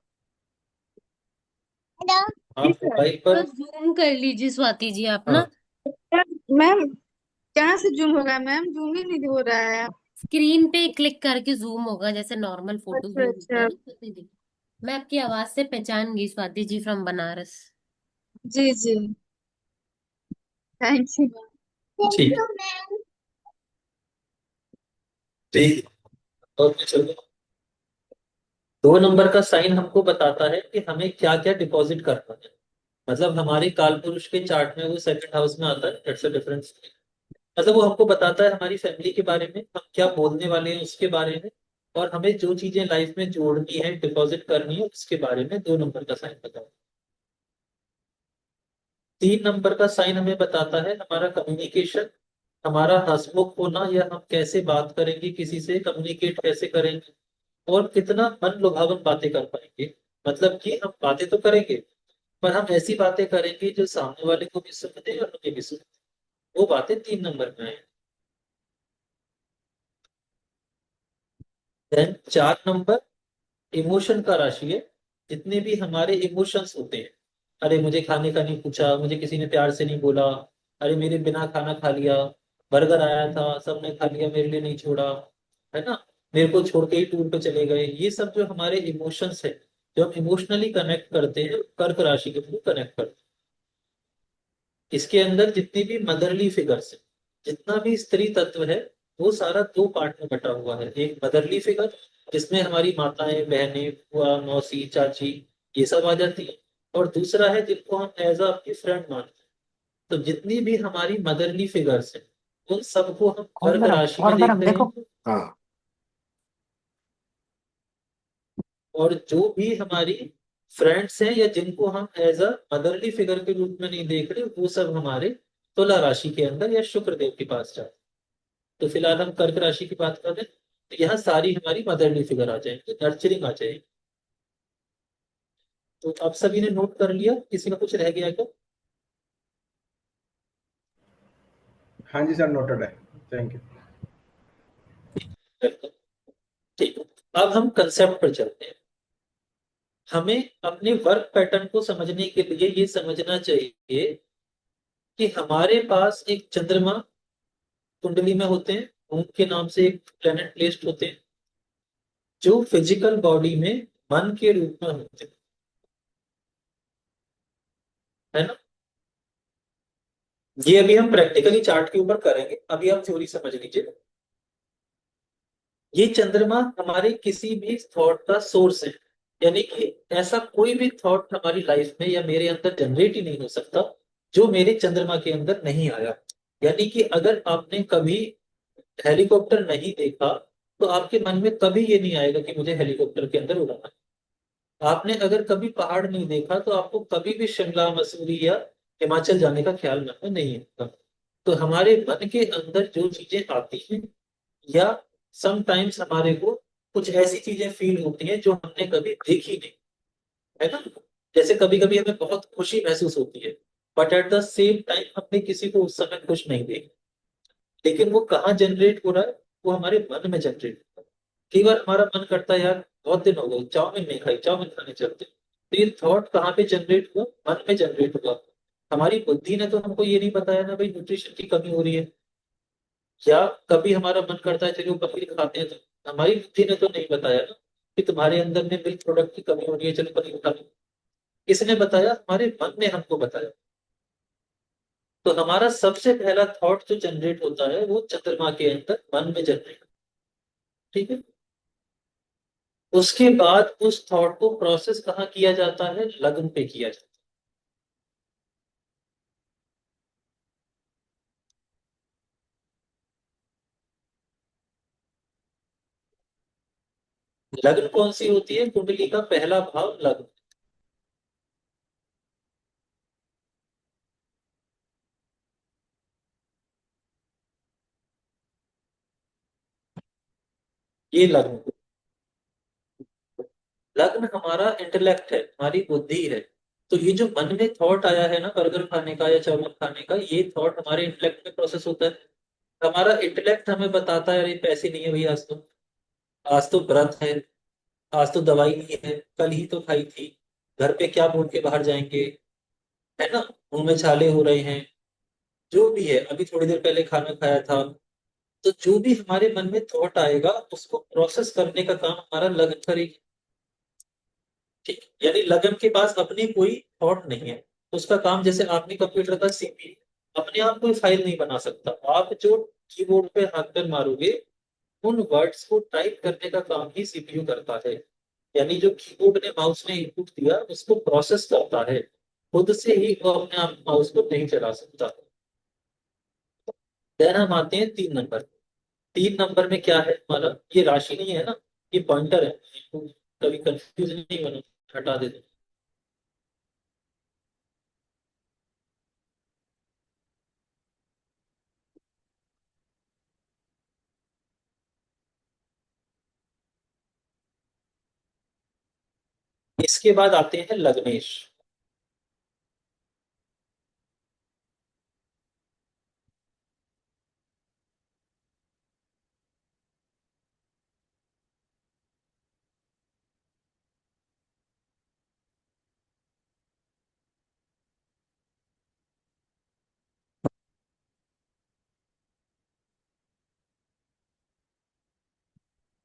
हेलो। जी आप सर। मोबाइल तो पर? जूम कर लीजिए स्वाति जी आप ना। हाँ। मैम, कहाँ से जूम होगा मैम? जूम ही नहीं हो रहा है। स्क्रीन पे क्लिक करके जूम होगा, जैसे नॉर्मल फोटो अच्छा जूम होता है अच्छा। ना, वैसे दिख- मैं आपकी आवाज से पहचान गई, स्वाति जी फ्रॉम बनारस। जी जी। Thank you ma'am. थैंक ठीक यू मैम। ठीक। और मैं चलूँ? 2 नंबर का साइन हमको बताता है कि हमें क्या क्या डिपॉजिट करना है। मतलब हमारे काल पुरुष के चार्ट में वो सेकंड हाउस में आता है, दैट्स अ डिफरेंस। मतलब वो हमको बताता है हमारी फैमिली के बारे में, हम क्या बोलने वाले हैं उसके बारे में, और हमें जो चीजें लाइफ में जोड़नी है, डिपॉजिट करनी है, उसके बारे में 2 नंबर का साइन बताता है। 3 नंबर का साइन हमें बताता है हमारा कम्युनिकेशन, हमारा हंसमुख होना, या हम कैसे बात करेंगे, किसी से कम्युनिकेट कैसे करेंगे, और कितना मन लुभावन बातें कर पाएंगे। मतलब कि हम बातें तो करेंगे, पर हम ऐसी बातें करेंगे जो सामने वाले को भी सुख दे और हमें भी सुख दे। वो बातें 3 नंबर में है। देन 4 नंबर इमोशन का राशि है। जितने भी हमारे इमोशंस होते हैं, अरे मुझे खाने का नहीं पूछा, मुझे किसी ने प्यार से नहीं बोला, अरे मेरे बिना खाना खा लिया, बर्गर आया था सबने खा लिया मेरे लिए नहीं छोड़ा, है ना, मेरे को छोड़ के ही टूर पे चले गए। ये सब जो हमारे इमोशंस है, जो हम इमोशनली कनेक्ट करते हैं, कर्क राशि के थ्रू कनेक्ट करते हैं। इसके अंदर जितनी भी मदरली फिगर्स है, जितना भी स्त्री तत्व है, वो सारा 2 पार्ट में बटा हुआ है। एक मदरली फिगर, जिसमें हमारी माताएं, बहनें, बुआ, मौसी, चाची, ये सब आ जाती है। और दूसरा है जिनको हम एज अ अपनी फ्रेंड मानते हैं। तो जितनी भी हमारी मदरली फिगर्स हैं, उन सबको हम कर्क राशि में देख रहे हैं। हाँ। और जो भी हमारी फ्रेंड्स हैं, या जिनको हम एज अ मदरली फिगर के रूप में नहीं देख रहे, वो सब हमारे तुला राशि के अंदर या शुक्र देव के पास जाते हैं। तो फिलहाल हम कर्क राशि की बात कर रहे हैं, तो यहाँ सारी हमारी मदरली फिगर आ जाएंगे, नर्चरिंग आ जाएगी। तो आप सभी ने नोट कर लिया? किसी का कुछ रह गया क्या? हाँ जी सर, नोटेड है। Thank you. ठीक है। अब हम कंसेप्ट पर चलते हैं। हमें अपने वर्क पैटर्न को समझने के लिए ये समझना चाहिए कि हमारे पास एक चंद्रमा कुंडली में होते हैं, मून के नाम से एक प्लेनेट प्लेस्ड होते हैं, जो फिजिकल बॉडी में मन के रूप में होते हैं, है ना। ये अभी हम प्रैक्टिकली चार्ट के ऊपर करेंगे, अभी आप थ्योरी समझ लीजिए। ये चंद्रमा हमारे किसी भी थॉट का सोर्स है। यानी कि ऐसा कोई भी थॉट हमारी लाइफ में या मेरे अंदर जनरेट ही नहीं हो सकता जो मेरे चंद्रमा के अंदर नहीं आया। यानी कि अगर आपने कभी हेलीकॉप्टर नहीं देखा, तो आपके मन में कभी ये नहीं आएगा कि मुझे हेलीकॉप्टर के अंदर उड़ाना है। आपने अगर कभी पहाड़ नहीं देखा, तो आपको कभी भी शिमला, मसूरी या हिमाचल जाने का ख्याल मन में नहीं आता। तो हमारे मन के अंदर जो चीजें आती हैं, या समटाइम्स हमारे को कुछ ऐसी चीजें फील होती हैं जो हमने कभी देखी नहीं, है ना। जैसे कभी कभी हमें बहुत खुशी महसूस होती है, but at the same time हमने किसी को उस समय खुश नहीं देखा। लेकिन वो कहाँ जनरेट हो रहा है? वो हमारे मन में जनरेट हो रहा है। कई बार हमारा मन करता है, यार बहुत दिन हो गए चाउमीन नहीं खाई, चाउमीन खाने चलते हैं। तो ये थॉट कहाँ पे जनरेट हुआ? मन में जनरेट हुआ। हमारी बुद्धि ने तो हमको ये नहीं बताया ना भाई न्यूट्रिशन की कमी हो रही है। या कभी हमारा मन करता है चलो पनीर खाते हैं, तो हमारी बुद्धि ने तो नहीं बताया ना कि तुम्हारे अंदर में मिल्क प्रोडक्ट की कमी हो रही है, चलो पनीर खा लो। किसने बताया? हमारे मन ने हमको बताया। तो हमारा सबसे पहला थॉट जो जनरेट होता है वो चंद्रमा के अंदर मन में जनरेट। ठीक है। उसके बाद उस थॉट को प्रोसेस कहाँ किया जाता है? लग्न पे किया जाता है। लग्न कौन सी होती है? कुंडली का पहला भाव लग्न। ये लग्न। लग्न हमारा इंटेलेक्ट है, हमारी बुद्धि है। तो ये जो मन में थॉट आया है ना बर्गर खाने का या चाउमीन खाने का, ये थॉट हमारे इंटेलेक्ट में प्रोसेस होता है। हमारा इंटेलेक्ट हमें बताता है अरे पैसे नहीं है भैया, आज तो व्रत है, आज तो दवाई नहीं है, कल ही तो खाई थी, घर पे क्या बोल के बाहर जाएंगे, है ना, मुंह में छाले हो रहे हैं, जो भी है, अभी थोड़ी देर पहले खाना खाया था। तो जो भी हमारे मन में थॉट आएगा उसको प्रोसेस करने का काम हमारा लगन करेगी। ठीक, यानी लगन के पास अपनी कोई थॉट नहीं है। उसका काम, जैसे आपने कंप्यूटर का सीपीयू अपने आप कोई फाइल नहीं बना सकता, आप जो कीबोर्ड पे हाथ पर मारोगे उन वर्ड्स को टाइप करने का काम ही सीपीयू करता है। यानी जो कीबोर्ड ने माउस ने इनपुट दिया उसको प्रोसेस करता है, खुद से ही वो अपने आप माउस को नहीं चला सकता। देन हम आते हैं 3 नंबर। 3 नंबर में क्या है हमारा? ये राशि नहीं है ना, ये पॉइंटर है। कभी कंफ्यूज नहीं बनो, हटा देते। इसके बाद आते हैं लग्नेश।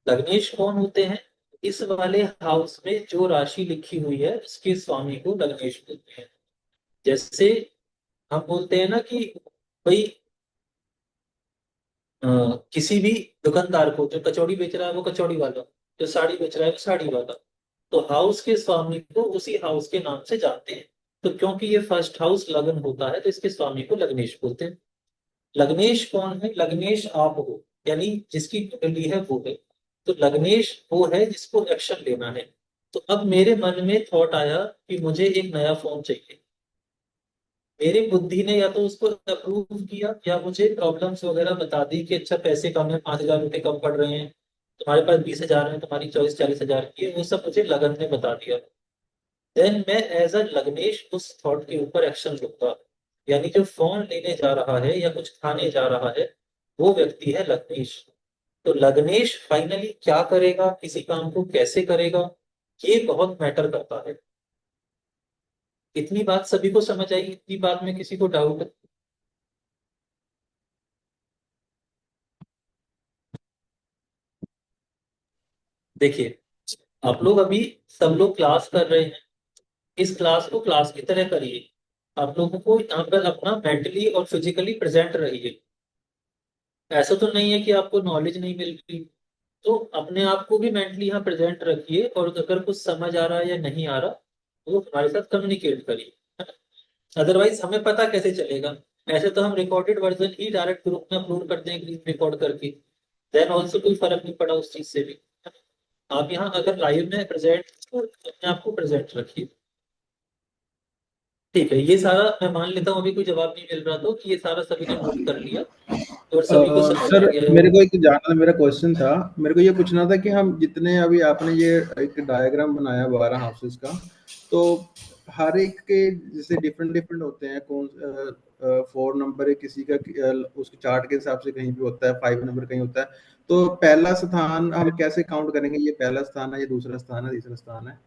लग्नेश कौन होते हैं? इस वाले हाउस में जो राशि लिखी हुई है उसके स्वामी को लग्नेश बोलते हैं। जैसे हम बोलते हैं ना कि भाई, अ, किसी भी दुकानदार को, जो कचौड़ी बेच रहा है वो कचौड़ी वाला, जो साड़ी बेच रहा है वो साड़ी वाला, तो हाउस के स्वामी को उसी हाउस के नाम से जानते हैं। तो क्योंकि ये फर्स्ट हाउस लगन होता है तो इसके स्वामी को लग्नेश बोलते हैं। लग्नेश कौन है? लग्नेश आप हो, यानी जिसकी कुंडली है वो है। तो लग्नेश वो है जिसको एक्शन लेना है। तो अब मेरे मन में थॉट आया कि मुझे एक नया फोन चाहिए। मेरी बुद्धि ने या तो उसको अप्रूव किया या मुझे प्रॉब्लम्स वगैरह बता दी कि अच्छा पैसे कम है, 5,000 रुपये कम पड़ रहे हैं, तुम्हारे पास 20,000 है, तुम्हारी चॉइस 40,000 की है, वो सब मुझे लगन ने बता दिया। देन मैं एज अ लग्नेश उस थॉट के ऊपर एक्शन लूंगा। यानी जो फोन लेने जा रहा है या कुछ खाने जा रहा है वो व्यक्ति है लग्नेश। तो लग्नेश फाइनली क्या करेगा, किसी काम को कैसे करेगा, ये बहुत मैटर करता है। इतनी बात सभी को समझ आई? इतनी बात में किसी को डाउट? देखिए, आप लोग अभी सब लोग क्लास कर रहे हैं, इस क्लास को क्लास की तरह करिए। आप लोगों को यहाँ पर अपना मेंटली और फिजिकली प्रेजेंट रहिए। ऐसा तो नहीं है कि आपको नॉलेज नहीं मिल रही, तो अपने आप को भी मेंटली यहाँ प्रेजेंट रखिए, और अगर कुछ समझ आ रहा है या नहीं आ रहा तो हमारे साथ कम्युनिकेट करिए। अदरवाइज हमें पता कैसे चलेगा? ऐसे तो हम रिकॉर्डेड वर्जन ही डायरेक्ट ग्रुप में अपलोड कर देंगे रिकॉर्ड करके, देन ऑल्सो कोई फर्क नहीं पड़ा उस चीज से भी। आप यहाँ अगर लाइव में प्रेजेंट तो अपने आप को प्रेजेंट रखिए। ठीक है, ये सारा मैं मान लेता हूँ, अभी कोई जवाब नहीं मिल रहा तो कि ये सारा सभी ने नोट कर लिया और सभी को समझ आ सर, गया मेरे होगा। को एक जानना, मेरा क्वेश्चन था, मेरे को ये पूछना था कि हम जितने अभी आपने ये एक डायग्राम बनाया 12 हाउसेस का, तो हर एक के जैसे डिफरेंट डिफरेंट होते हैं, कौन 4 नंबर है किसी का, उसके चार्ट के हिसाब से कहीं भी होता है, 5 नंबर कहीं होता है। तो पहला स्थान हम कैसे काउंट करेंगे? ये पहला स्थान है, ये दूसरा स्थान है, तीसरा स्थान है?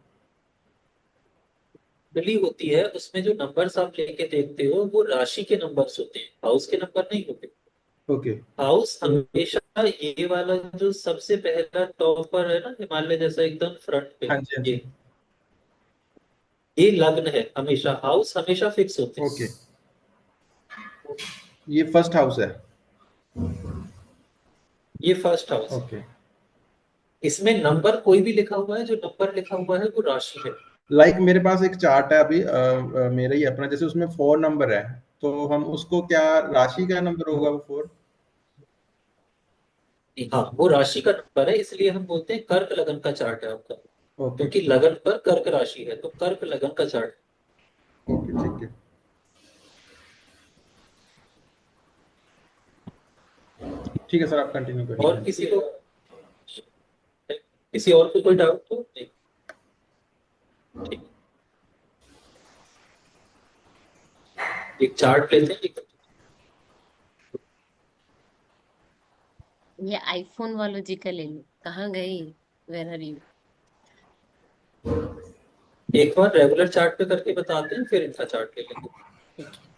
कुंडली होती है, उसमें जो नंबर्स आप लेके देखते हो वो राशि के नंबर्स होते हैं, हाउस के नंबर नहीं होते। ओके। हाउस हमेशा ये वाला जो सबसे पहला टॉपर है ना, हिमालय जैसा एकदम फ्रंट पे, हाँ जी, हाँ जी। ये लग्न है। हमेशा हाउस हमेशा फिक्स होते ओके, हैं। ये फर्स्ट हाउस है। ये फर्स्ट हाउस है। ओके। इसमें नंबर कोई भी लिखा हुआ है, जो नंबर लिखा हुआ है वो राशि है। लाइक मेरे पास एक चार्ट है अभी, मेरा ही अपना, जैसे उसमें 4 नंबर है, तो हम उसको क्या, राशि का नंबर होगा वो 4? हाँ, वो राशि का नंबर है, इसलिए हम बोलते हैं कर्क लगन का चार्ट है आपका, ओके क्योंकि लगन पर कर्क राशि है, तो कर्क लगन का चार्ट। ओके, ठीक है। ठीक है सर, आप कंटिन्यू और करिए। किसी और को कोई डाउट तो नहीं? ठीक, एक चार्ट लेते हैं। ये आईफोन वालों जी का ले लो, कहाँ गई, वेर आर यू। एक बार रेगुलर चार्ट पे करके बताते हैं, फिर इनका चार्ट ले लेंगे। ठीक है।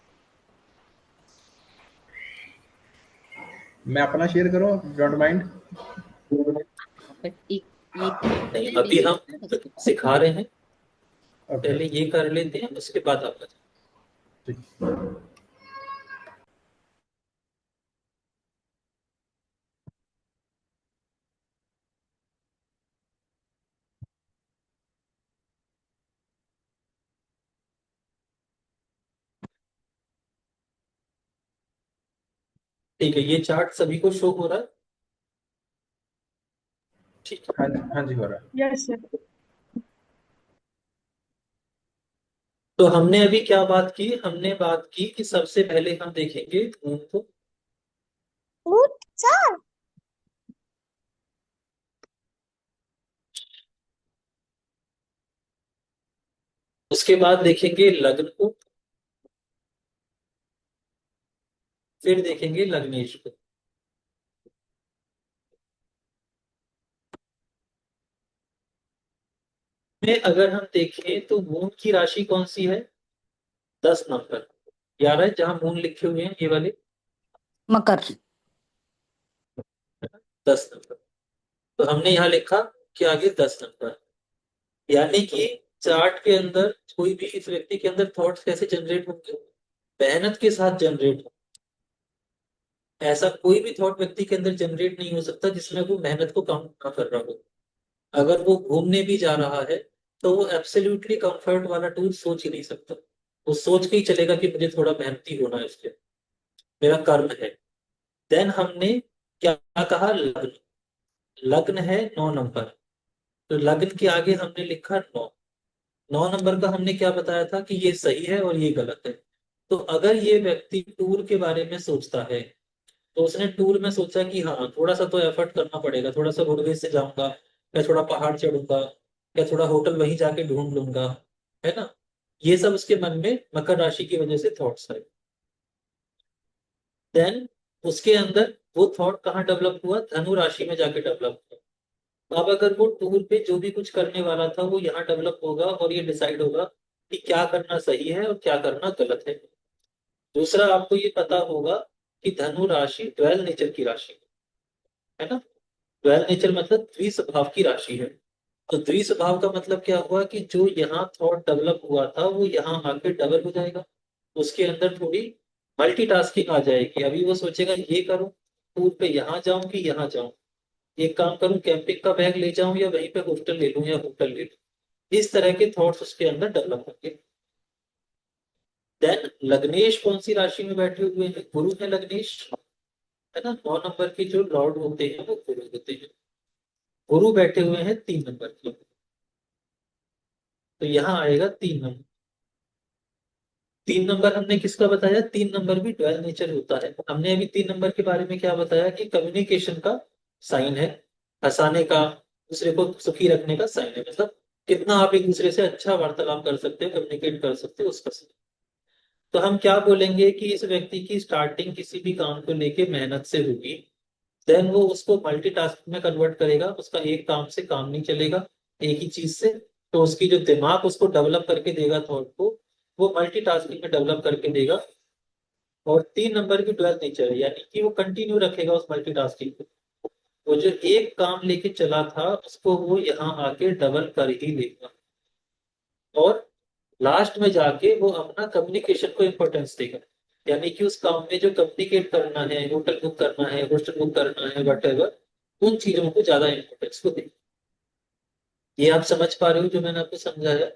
मैं अपना शेयर करूँ, डोंट माइंड? बट एक ये तो नहीं, डिटेल अभी हम दीजिए ना उसके बाद। सिखा रहे हैं, ओके पहले ओके, ये कर लेते हैं, उसके बाद आपका। ठीक। ठीक है, ये चार्ट सभी को शो हो रहा है? ठीक है। हाँ जी, हाँ जी, हो रहा है। Yes sir. तो हमने अभी क्या बात की, हमने बात की कि सबसे पहले हम देखेंगे मून को, चार। उसके बाद देखेंगे लग्न को, फिर देखेंगे लग्नेश को। में अगर हम देखें तो मून की राशि कौन सी है? 10 नंबर, याद है जहां मून लिखे हुए हैं ये वाले, मकर। 10 नंबर। तो हमने यहाँ लिखा कि आगे 10 नंबर, यानी कि चार्ट के अंदर कोई भी इस व्यक्ति के अंदर थॉट्स कैसे जनरेट होंगे? मेहनत के साथ जनरेट। ऐसा कोई भी थॉट व्यक्ति के अंदर जनरेट नहीं हो सकता जिसमें वो मेहनत को कम ना कर रहा हो। अगर वो घूमने भी जा रहा है तो वो एब्सोल्युटली कंफर्ट वाला टूर सोच ही नहीं सकता। वो सोच के ही चलेगा कि मुझे थोड़ा मेहनती होना है, इसलिए मेरा कर्म है। देन हमने क्या कहा, लग्न। लग्न है 9 नंबर, तो लग्न के आगे हमने लिखा 9। 9 नंबर का हमने क्या बताया था कि ये सही है और ये गलत है। तो अगर ये व्यक्ति टूर के बारे में सोचता है, तो उसने टूर में सोचा कि हाँ थोड़ा सा तो एफर्ट करना पड़ेगा, थोड़ा सा रोडवेज से जाऊंगा, या थोड़ा पहाड़ चढ़ूंगा, या थोड़ा होटल वहीं जाके ढूंढ लूंगा, है ना? ये सब उसके मन में मकर राशि की वजह से थॉट्स आए। देन उसके अंदर वो थॉट कहाँ डेवलप हुआ? धनु राशि में जाके डेवलप हुआ। अब अगर वो टूर पे जो भी कुछ करने वाला था वो यहाँ डेवलप होगा, और ये डिसाइड होगा कि क्या करना सही है और क्या करना गलत है। दूसरा, आपको ये पता होगा कि धनु राशि ट्वेल्व नेचर की राशि है ना? ट्वेल्व नेचर मतलब द्विस्वभाव की राशि है। तो द्विस्वभाव का मतलब क्या हुआ कि जो यहाँ थॉट डेवलप हुआ था वो यहाँ आके डबल हो जाएगा। उसके अंदर थोड़ी मल्टीटास्किंग आ जाएगी। अभी वो सोचेगा ये करूं, टूर पे यहाँ जाऊं कि यहाँ जाऊं, एक काम करूं कैंपिंग का बैग ले जाऊं या वहीं पे होटल ले लूं या होटल ले लूं। इस तरह के थॉट्स उसके अंदर डेवलप होंगे। देन लग्नेश कौन सी राशि में बैठे हुए हैं? गुरु है लग्नेश, है ना? 9 नंबर के जो लॉर्ड होते हैं वो गुरु होते हैं। गुरु बैठे हुए हैं 3 नंबर के, तो यहाँ आएगा 3 नंबर। 3 नंबर हमने किसका बताया? 3 नंबर भी ट्वेल्व नेचर होता है। हमने अभी 3 नंबर के बारे में क्या बताया कि कम्युनिकेशन का साइन है, हंसाने का, दूसरे को सुखी रखने का साइन है, मतलब कितना आप एक दूसरे से अच्छा वार्तालाप कर सकते हो, कम्युनिकेट कर सकते हो, उसका sign। तो हम क्या बोलेंगे कि इस व्यक्ति की स्टार्टिंग किसी भी काम को लेके मेहनत से होगी। देन वो उसको मल्टीटास्क में कन्वर्ट करेगा, उसका एक काम से काम नहीं चलेगा, एक ही चीज से। तो उसकी जो दिमाग उसको डेवलप करके देगा थॉट को, वो मल्टीटास्किंग में डेवलप करके देगा। और 3 नंबर की ट्वेल्थ नेचर है, यानी कि वो कंटिन्यू रखेगा उस मल्टीटास्किंग को। वो जो एक काम लेके चला था उसको वो यहाँ आके डबल कर ही लेगा। और लास्ट में जाके वो अपना कम्युनिकेशन को इम्पोर्टेंस देगा, यानी कि उस काम में जो कम्युनिकेट करना है, होटल बुक करना है, हॉस्टल बुक करना है, वट, उन चीजों को ज्यादा इंपॉर्टेंस को दें। ये आप समझ पा रहे हो जो मैंने आपको समझाया?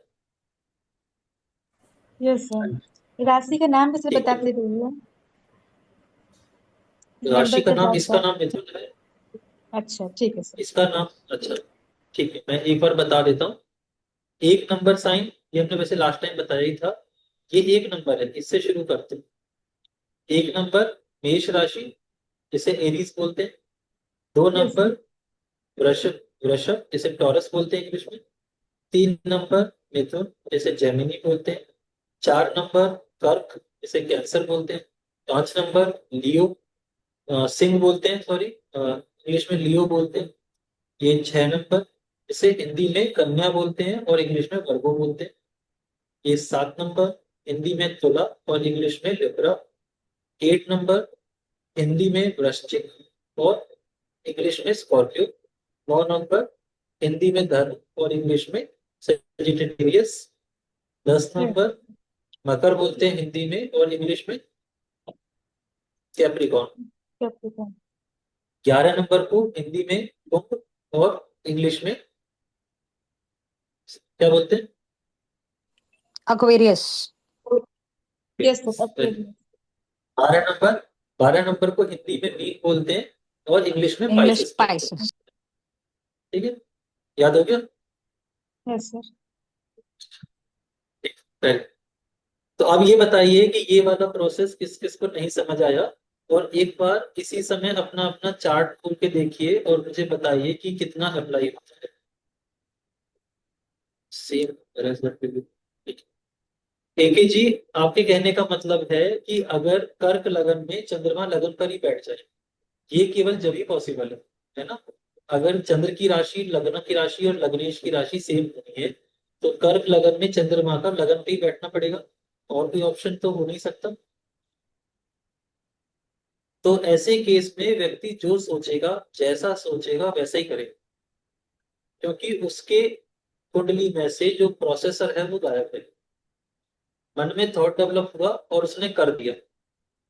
Yes sir. राशि का नाम कैसे ठीक बता है। दे रही है? राशि नंबर का के नाम, साथ इसका साथ। नाम मिथुन है। अच्छा ठीक है सर। इसका नाम, अच्छा ठीक है, मैं एक बार बता देता हूँ। एक नंबर साइन, ये हमने वैसे लास्ट टाइम बताया ही था। ये एक नंबर है, इससे शुरू करते हैं। एक नंबर मेष राशि, जिसे एरीज बोलते हैं। दो यस सर। नंबर वृषभ, वृषभ जिसे टॉरस बोलते हैं इंग्लिश में। तीन नंबर मिथुन, जिसे जेमिनी बोलते हैं। चार नंबर कर्क, जिसे कैंसर बोलते हैं। पांच नंबर लियो, सिंह बोलते हैं, सॉरी इंग्लिश में लियो बोलते हैं। ये छह नंबर, जिसे हिंदी में कन्या बोलते हैं और इंग्लिश में वर्गो बोलते हैं। ये सात नंबर, हिंदी में तुला और इंग्लिश में लिब्रा। एट नंबर, हिंदी में वृश्चिक और इंग्लिश में स्कॉर्पियो। नौ नंबर, हिंदी में धनु और इंग्लिश में सेजिटेरियस। दस यस नंबर, मकर बोलते हैं हिंदी में और इंग्लिश में कैप्रिकॉर्न। कैप्रिकॉर्न। 11 नंबर को हिंदी में कुंभ और इंग्लिश में क्या बोलते हैं? Aquarius. Yes sir. Aquarius. 12 number, 12 number को हिंदी में मीन बोलते हैं और इंग्लिश में इंग्लिश पाइसेस बोलते हैं। स्पाइसेस। ठीक है, याद हो गया? Yes sir. Correct. तो अब ये बताइए कि ये वाला प्रोसेस किस किस को नहीं समझ आया, और एक बार इसी समय अपना अपना चार्ट खोल के देखिए और मुझे बताइए कि कितना अप्लाई होता है। सेम एके जी, आपके कहने का मतलब है कि अगर कर्क लगन में चंद्रमा लगन पर ही बैठ जाए, ये केवल जब ही पॉसिबल है ना? अगर चंद्र की राशि, लग्न की राशि और लग्नेश की राशि सेम होनी है, तो कर्क लगन में चंद्रमा का लगन पे ही बैठना पड़ेगा, और कोई ऑप्शन तो हो नहीं सकता। तो ऐसे केस में व्यक्ति जो सोचेगा, जैसा सोचेगा वैसा ही करेगा, क्योंकि उसके कुंडली में से जो प्रोसेसर है वो गायब है। मन में थॉट डेवलप हुआ और उसने कर दिया,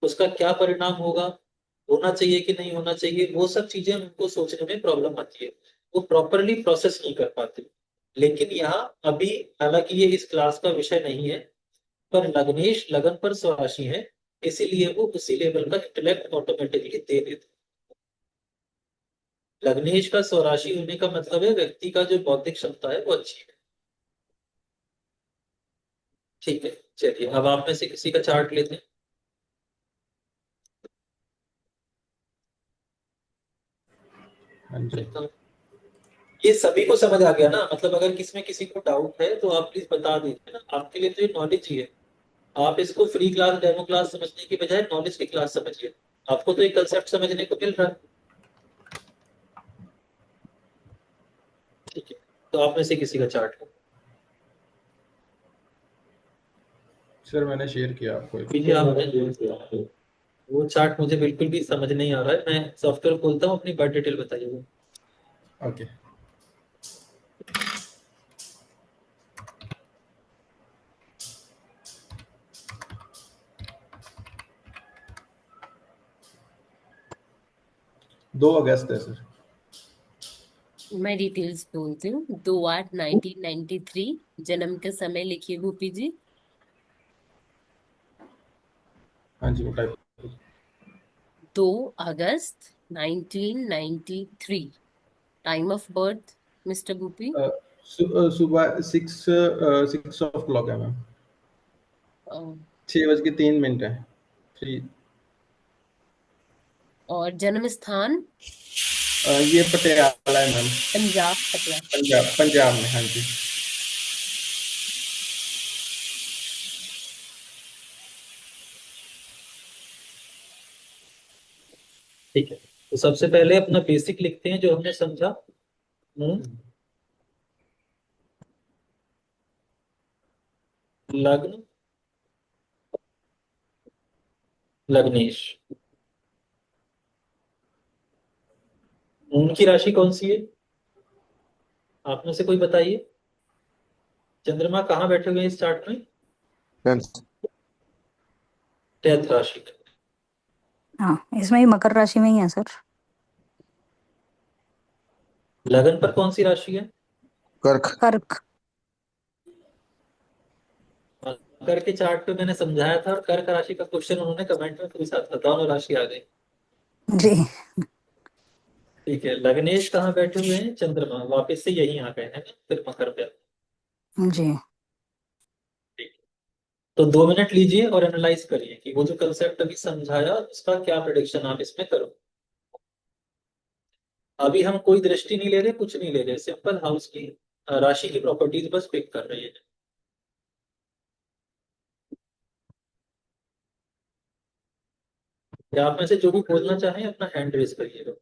उसका क्या परिणाम होगा, होना चाहिए कि नहीं होना चाहिए, वो सब चीजें उनको सोचने में प्रॉब्लम आती है, वो प्रॉपरली प्रोसेस नहीं कर पाते। लेकिन यहाँ अभी, हालांकि ये इस क्लास का विषय नहीं है, पर लग्नेश लगन पर स्वराशि है, इसीलिए वो उसी लेवल का इंटेलेक्ट ऑटोमेटिकली दे देते। लग्नेश का स्वराशि होने का मतलब है व्यक्ति का जो बौद्धिक क्षमता है वो अच्छी है। ठीक है, चलिए अब आप में से किसी का चार्ट लेते हैं। हाँ जी। तो ये सभी को समझ आ गया ना? मतलब अगर किसी में किसी को डाउट है तो आप प्लीज बता दीजिए ना, आपके लिए तो ये नॉलेज ही है। आप इसको फ्री क्लास, डेमो क्लास समझने की बजाय नॉलेज की क्लास समझिए। आपको तो एक कंसेप्ट समझने को मिल रहा है। ठीक है, तो आप में से किसी का चार्ट है? सर मैंने शेयर किया आपको एक। कीजिए आप। वो चार्ट मुझे बिल्कुल भी समझ नहीं आ रहा है, मैं सॉफ्टवेयर खोलता हूँ, अपनी बात डिटेल बताइए। ओके। दो अगस्त है सर। मैं डिटेल्स बोलती हूँ। 2/8/1993 जन्म का समय लिखिए भूपी जी। हाँ जी, वो type. 2 August 1993। Time of birth mister Bhupi. सुबह 6 o'clock है मैम। अ, 6:03 है। 3। और जन्म स्थान ये पटियाला है मैम। पंजाब, पटियाला। पंजाब, पंजाब में, हाँ जी। ठीक है, तो सबसे पहले अपना बेसिक लिखते हैं जो हमने समझा। लग्न, लग्नेश। उनकी राशि कौन सी है? आप में से कोई बताइए। चंद्रमा कहाँ बैठे हुए हैं इस चार्ट में? 10th। 10th राशि। हाँ, इसमें ही मकर राशि में ही है सर। लगन पर कौन सी राशि है? कर्क। कर्क। कर्क के चार्ट पे मैंने समझाया था, और कर्क राशि का क्वेश्चन उन्होंने कमेंट में पूछा था, दोनों राशि आ गई। जी। ठीक है, लग्नेश कहाँ बैठे हुए हैं? चंद्रमा वापस से यहीं आ गए हैं ना, फिर मकर पे। जी। ठीक है, तो 2 मिनट लीजिए और एनालाइज करिए कि वो जो कंसेप्ट अभी समझाया उसका क्या प्रेडिक्शन आप इसमें करो। अभी हम कोई दृष्टि नहीं ले रहे, कुछ नहीं ले रहे, सिंपल हाउस की राशि की प्रॉपर्टीज बस पिक कर रहे हैं। या आप में से जो भी बोलना चाहें अपना हैंड रेज करिएगा।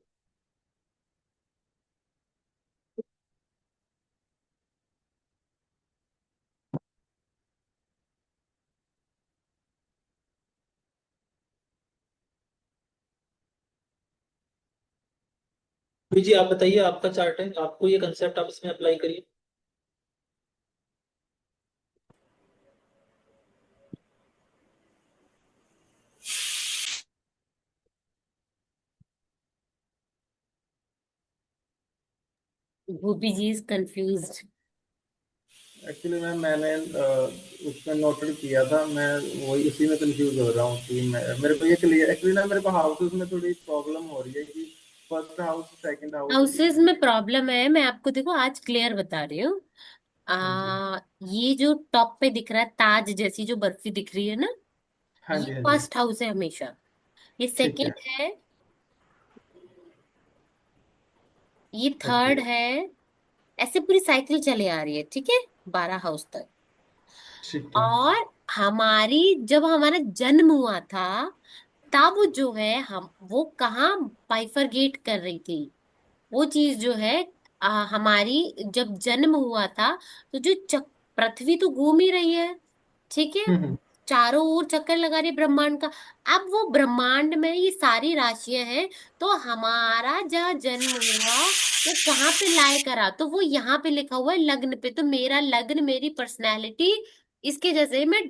जी आप बताइए, आपका चार्ट है, आपको ये कंसेप्ट आप इसमें अप्लाई करिए। गोपी जी इज कंफ्यूज्ड। एक्चुअली मैंने उसमें नोटेड किया था, मैं वही उसी में कंफ्यूज हो रहा हूँ कि मेरे को ये क्लियर, एक्चुअली ना मेरे को हाउसेस में थोड़ी प्रॉब्लम हो रही है कि first house second house houses में प्रॉब्लम है, मैं आपको देखो आज क्लियर बता रही हूँ। हाँ जी। ये जो टॉप पे दिख रहा है ताज जैसी जो बर्फी दिख रही है ना, हाँ ये जी। हाँ जी। फर्स्ट हाउस है हमेशा। ये ठीक है। सेकंड है, ये ओके। थर्ड है। ऐसे पूरी साइकिल चले आ रही है, ठीक है, 12 हाउस तक। ठीक है। और हमारी जब हमारा जन्म हुआ था तब जो है हम वो कहाँ बाइफरगेट कर रही थी, वो चीज जो है हमारी जब जन्म हुआ था तो जो पृथ्वी तो घूम ही रही है, ठीक है, हम्म। चारों ओर चक्कर लगा रही है ब्रह्मांड का। अब वो ब्रह्मांड में ये सारी राशियां हैं, तो हमारा जहाँ जन्म हुआ वो कहाँ पे लाए करा, तो वो यहाँ पे लिखा हुआ है लग्न पे। तो मेरा लग्न, मेरी पर्सनैलिटी इसके जैसे मैं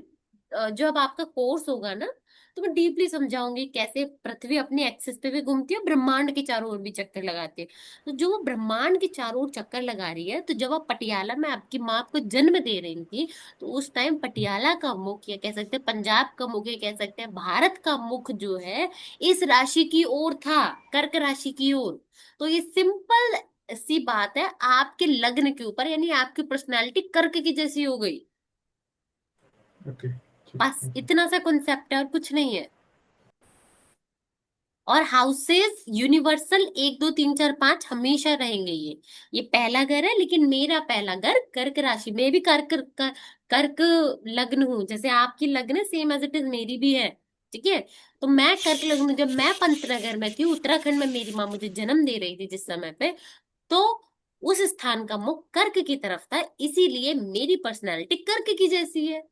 जब आपका कोर्स होगा ना तो मैं डीपली समझाऊंगी कैसे पृथ्वी अपनी एक्सिस पे भी घूमती है, ब्रह्मांड के चारों ओर भी चक्कर लगाती है। तो जो वो ब्रह्मांड के चारों ओर चक्कर लगा रही है, तो जब आप पटियाला में आपकी माँ आपको जन्म दे रही थी, तो उस टाइम पटियाला का मुख या कह सकते हैं पंजाब का मुख या कह सकते हैं भारत का मुख जो है इस राशि की ओर था, कर्क राशि की ओर। तो ये सिंपल सी बात है, आपके लग्न के ऊपर यानी आपकी पर्सनालिटी कर्क की जैसी हो गई। ओके। ठीक बस है। इतना सा कॉन्सेप्ट है और कुछ नहीं है। और हाउसेस यूनिवर्सल 1 2 3 4 5 हमेशा रहेंगे। ये पहला घर है, लेकिन मेरा पहला घर कर्क राशि में भी कर्क लग्न हूं, जैसे आपकी लग्न सेम एज इट इज मेरी भी है, ठीक है। तो मैं कर्क लग्न हूं। जब मैं पंतनगर में थी उत्तराखंड में, मेरी माँ मुझे जन्म दे रही थी जिस समय पे, तो उस स्थान का मुख कर्क की तरफ था, इसीलिए मेरी पर्सनैलिटी कर्क की जैसी है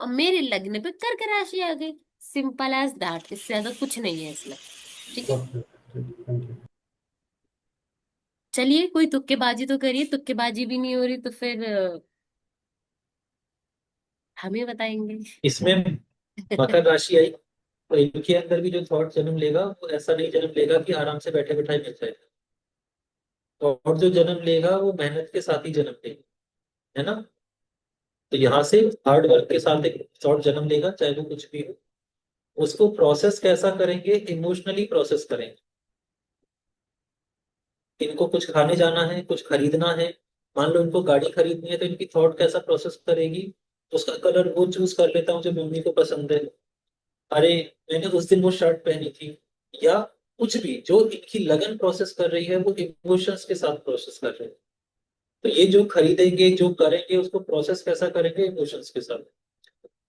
और मेरे लग्न पे कर्क राशि आ गई। सिंपल एज दैट, इससे ज्यादा कुछ नहीं है इसमें, ठीक है। ओके। Thank you. चलिए कोई तुक्केबाजी तो करिए, तुक्केबाजी भी नहीं हो रही तो फिर हम ही बताएंगे। इसमें मकर राशि आई, तो इनके अंदर भी जो थॉट जन्म लेगा वो ऐसा नहीं जन्म लेगा कि आराम से बैठे बैठाए मिल जाए। थॉट जो जन्म लेगा वो मेहनत के साथ ही जन्म लेगा, है ना। तो यहाँ से हार्ड वर्क के साथ एक थॉट जन्म लेगा, चाहे वो कुछ भी हो। उसको प्रोसेस कैसा करेंगे? इमोशनली प्रोसेस करेंगे। इनको कुछ खाने जाना है, कुछ खरीदना है, मान लो इनको गाड़ी खरीदनी है, तो इनकी थॉट कैसा प्रोसेस करेगी? उसका कलर वो चूज कर लेता हूँ जो मम्मी को पसंद है। अरे मैंने उस दिन वो शर्ट पहनी थी, या कुछ भी जो इनकी लगन प्रोसेस कर रही है वो इमोशंस के साथ प्रोसेस कर रहे हैं। तो ये जो खरीदेंगे जो करेंगे उसको प्रोसेस कैसा करेंगे? इमोशंस के साथ।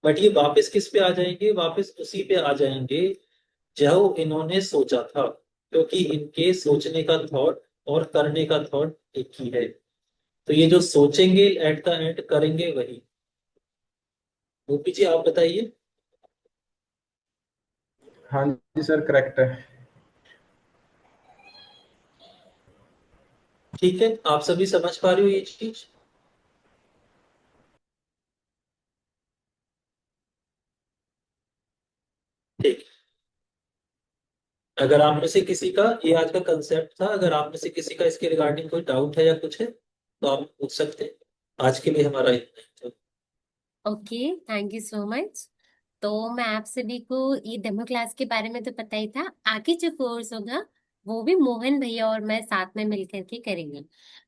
बट ये वापस किस पे आ जाएंगे? वापस उसी पे आ जाएंगे जो इन्होंने सोचा था, क्योंकि इनके सोचने का थॉट और करने का थॉट एक ही है। तो ये जो सोचेंगे एट द एंड करेंगे वही। गोपी जी आप बताइए। हाँ जी सर, करेक्ट है। ठीक है, आप सभी समझ पा रहे हो ये चीज? ठीक। अगर आप में से किसी का, ये आज का कंसेप्ट था, अगर आप में से किसी का इसके रिगार्डिंग कोई डाउट है या कुछ है तो आप पूछ सकते हैं। आज के लिए हमारा इतना ही। तो okay, thank you so much. तो मैं आप सभी को ये डेमो क्लास के बारे में तो पता ही था, आगे जो कोर्स होगा वो भी मोहन भैया और मैं साथ में मिलकर के करेंगे।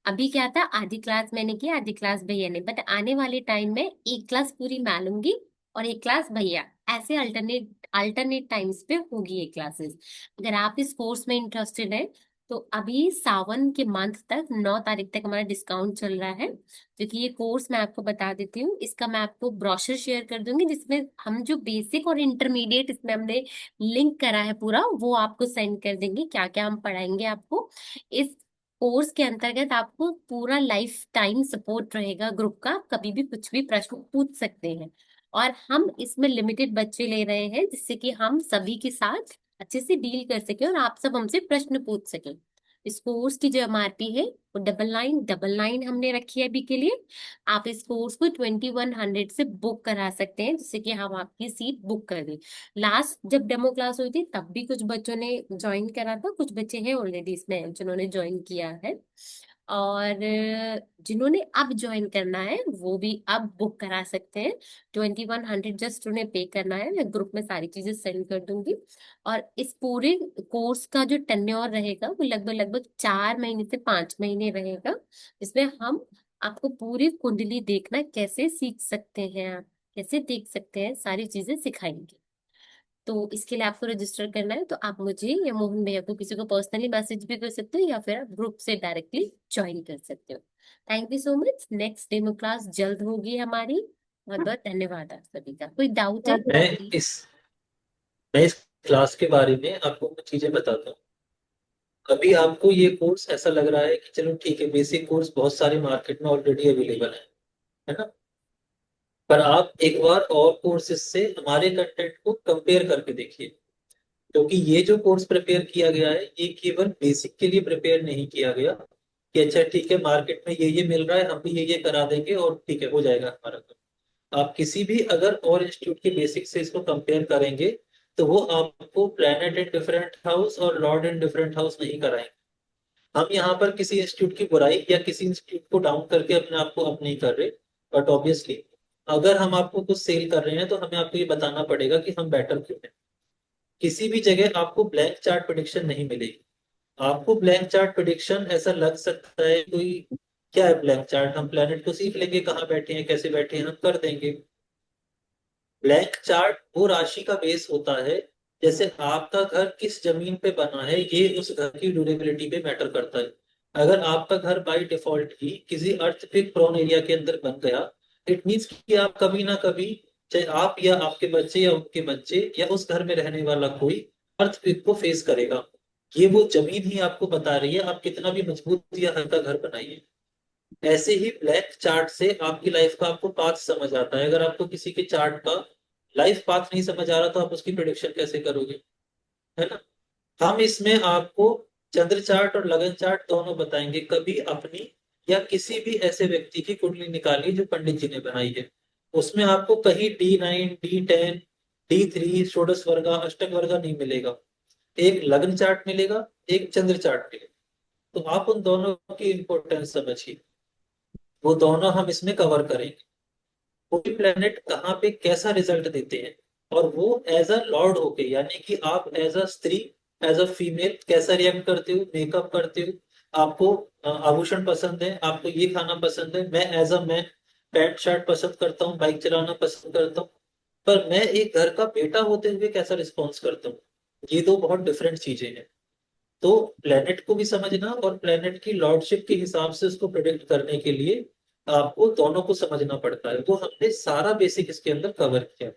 अभी क्या था, आधी क्लास मैंने की, आधी क्लास भैया ने, बट आने वाले टाइम में एक क्लास पूरी मैं लूंगी और एक क्लास भैया, ऐसे अल्टरनेट अल्टरनेट टाइम्स पे होगी ये क्लासेस। अगर आप इस कोर्स में इंटरेस्टेड है तो अभी सावन के मंथ तक 9 तारीख तक हमारा डिस्काउंट चल रहा है। क्योंकि ये कोर्स मैं आपको बता देती हूँ, इसका मैं आपको ब्रोशर शेयर कर दूंगी जिसमें हम जो बेसिक और इंटरमीडिएट इसमें हमने लिंक करा है पूरा, वो आपको सेंड कर देंगे, क्या क्या हम पढ़ाएंगे आपको। इस कोर्स के अंतर्गत आपको पूरा लाइफ टाइम सपोर्ट रहेगा ग्रुप का, आप कभी भी कुछ भी प्रश्न पूछ सकते हैं। और हम इसमें लिमिटेड बच्चे ले रहे हैं जिससे कि हम सभी के साथ अच्छे से डील कर सके और आप सब हमसे प्रश्न पूछ सके। इस कोर्स की जो एमआरपी है वो 9999 हमने रखी है अभी के लिए। आप इस कोर्स को 2100 से बुक करा सकते हैं जिससे कि हम आपकी सीट बुक कर दें। लास्ट जब डेमो क्लास हुई थी तब भी कुछ बच्चों ने ज्वाइन करा था, कुछ बच्चे हैं ऑलरेडी इसमें जिन्होंने ज्वाइन किया है, और जिन्होंने अब ज्वाइन करना है वो भी अब बुक करा सकते हैं। 2100 जस्ट उन्हें पे करना है, मैं ग्रुप में सारी चीजें सेंड कर दूंगी। और इस पूरे कोर्स का जो टेन्योर रहेगा वो लगभग लगभग 4 महीने से 5 महीने रहेगा, जिसमें हम आपको पूरी कुंडली देखना कैसे सीख सकते हैं, आप कैसे देख सकते हैं, सारी चीजें सिखाएंगे। तो इसके लिए आपको रजिस्टर करना है तो आप मुझे या मोहन भैया को किसी को पर्सनली मैसेज भी कर सकते हो या फिर आप ग्रुप से डायरेक्टली ज्वाइन कर सकते हो। Thank you so much. Next demo class जल्द होगी हमारी। बहुत बहुत धन्यवाद आप सभी का। कोई डाउट है? मैं इस मैं इस क्लास के बारे में आपको कुछ चीजें बताता हूँ। अभी आपको ये कोर्स ऐसा लग रहा है कि चलो ठीक है, बेसिक कोर्स बहुत सारे मार्केट में ऑलरेडी अवेलेबल है ना। पर आप एक बार और कोर्सेज से हमारे कंटेंट को कंपेयर करके देखिए। क्योंकि ये जो कोर्स प्रिपेयर किया गया है ये केवल बेसिक के लिए प्रिपेयर नहीं किया गया कि अच्छा ठीक है मार्केट में ये मिल रहा है हम भी ये करा देंगे और ठीक है हो जाएगा हमारा काम। आप किसी भी अगर और इंस्टीट्यूट के बेसिक से इसको कंपेयर करेंगे तो वो आपको प्लैनेट इन डिफरेंट हाउस और लॉर्ड इन डिफरेंट हाउस नहीं कराएंगे। हम यहाँ पर किसी इंस्टीट्यूट की बुराई या किसी इंस्टीट्यूट को डाउन करके अपने आप को अप नहीं कर रहे। बट ऑब्वियसली अगर हम आपको कुछ सेल कर रहे हैं तो हमें आपको ये बताना पड़ेगा कि हम बेटर क्यों हैं। किसी भी जगह आपको ब्लैंक चार्ट प्रेडिक्शन नहीं मिलेगी। आपको ब्लैंक चार्ट प्रेडिक्शन ऐसा लग सकता है कोई क्या है ब्लैंक चार्ट, हम प्लेनेट को सीख लेंगे कहाँ बैठे हैं कैसे बैठे हैं हम कर देंगे। ब्लैंक चार्ट वो राशि का बेस होता है, जैसे आपका घर किस जमीन पे बना है ये उस घर की ड्यूरेबिलिटी पे मैटर करता है। अगर आपका घर बाय डिफॉल्ट ही किसी अर्थक्वेक प्रोन एरिया के अंदर बन गया, इट मीन्स कि आप कभी ना कभी, चाहे आप या आपके बच्चे या उनके बच्चे या उस घर में रहने वाला कोई अर्थक्वेक को फेस करेगा। ये वो जमीन ही आपको बता रही है, आप कितना भी मजबूत या हल्का घर बनाइए। ऐसे ही ब्लैक चार्ट से आपकी लाइफ का आपको पाथ समझ आता है। अगर आपको किसी के चार्ट का लाइफ पाथ नहीं समझ आ रहा तो आप उसकी प्रिडिक्शन कैसे करोगे, है ना। हम इसमें आपको चंद्र चार्ट और लगन चार्ट दोनों बताएंगे। कभी अपनी या किसी भी ऐसे व्यक्ति की कुंडली निकालिए जो पंडित जी ने बनाई है, उसमें आपको कहीं D9 D10 D3 षोडश वर्गा अष्टक वर्गा नहीं मिलेगा। एक लग्न चार्ट मिलेगा, एक चंद्र चार्ट मिलेगा। तो आप उन दोनों की इंपॉर्टेंस समझिए, वो दोनों हम इसमें कवर करेंगे। कोई प्लेनेट कहाँ पे कैसा रिजल्ट देते हैं, और वो एज अ लॉर्ड होके, यानी कि आप एज अ स्त्री, एज अ फीमेल कैसा रिएक्ट करते हो, मेकअप करते हो, आपको आभूषण पसंद है, आपको ये खाना पसंद है। मैं as a man pant shirt पसंद करता हूँ, बाइक चलाना पसंद करता हूँ। पर मैं एक घर का बेटा होते हुए कैसा रिस्पॉन्स करता हूँ, ये दो बहुत डिफरेंट चीजें हैं। तो प्लेनेट को भी समझना और प्लेनेट की लॉर्डशिप के हिसाब से उसको प्रिडिक्ट करने के लिए आपको दोनों को समझना पड़ता है। वो हमने सारा बेसिक इसके अंदर कवर किया।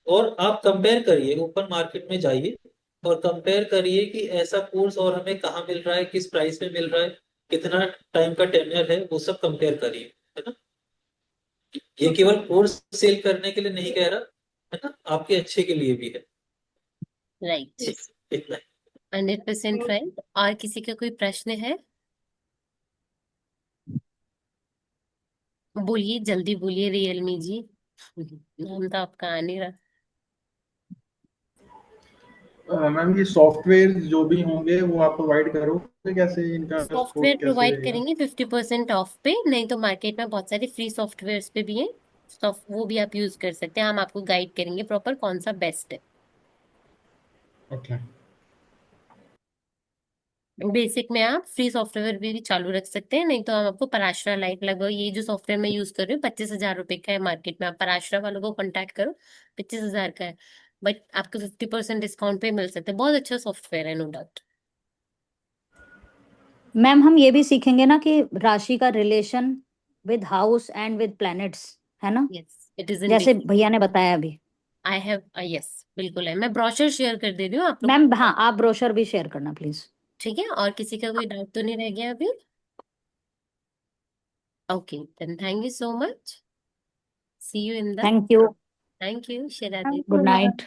और आप कंपेयर करिए, ओपन मार्केट में जाइए और कंपेयर करिए कि ऐसा कोर्स और हमें कहाँ मिल रहा है, किस प्राइस में मिल रहा है, कितना टाइम का टेन्योर है, वो सब कंपेयर करिए, है ना। ये केवल कोर्स सेल करने के लिए नहीं कह रहा, है ना, आपके अच्छे के लिए भी है। राइट, ठीक, इतना ही। 100% राइट। और किसी का कोई प्रश्न है? बोलिए, जल्दी बोलिए रियलमी जी। नाम तो आपका आ नहीं रहा। मैम ये सॉफ्टवेयर जो भी होंगे वो आप प्रोवाइड करोगे, कैसे इनका सॉफ्टवेयर सपोर्ट कैसे प्रोवाइड रहेगा? करेंगे 50% ऑफ पे, नहीं तो मार्केट में बहुत सारे फ्री सॉफ्टवेयर्स पे भी हैं। वो भी आप यूज कर सकते हैं, हम आपको गाइड करेंगे प्रॉपर कौन सा बेस्ट है। ओके। बेसिक में आप फ्री सॉफ्टवेयर भी चालू रख सकते हैं, नहीं तो हम आपको पराशरा लाइट लगभग ये जो सॉफ्टवेयर मैं यूज कर रही हूँ 25,000 रुपए का है मार्केट में, आप पराशरा वालों को कांटेक्ट करो, 25,000 का है। बट आपको 50% डिस्काउंट पे मिल सकता है, बहुत अच्छा सॉफ्टवेयर है, नो डाउट। मैम हम ये भी सीखेंगे ना कि राशि का relation with house and with planets, है ना, यस, इट इज इन जैसे डिटेल। भैया ने बताया अभी। आई हैव, यस बिल्कुल है, मैं ब्रोशर शेयर कर दे रही हूँ आप लोग मैम को। हाँ, आप ब्रोशर भी शेयर करना प्लीज। ठीक है, और किसी का कोई डाउट तो नहीं रह गया अभी? Okay, then thank you so much, see you in the, thank you. Thank you Shira thank दी। Good you ma'am. नाइट।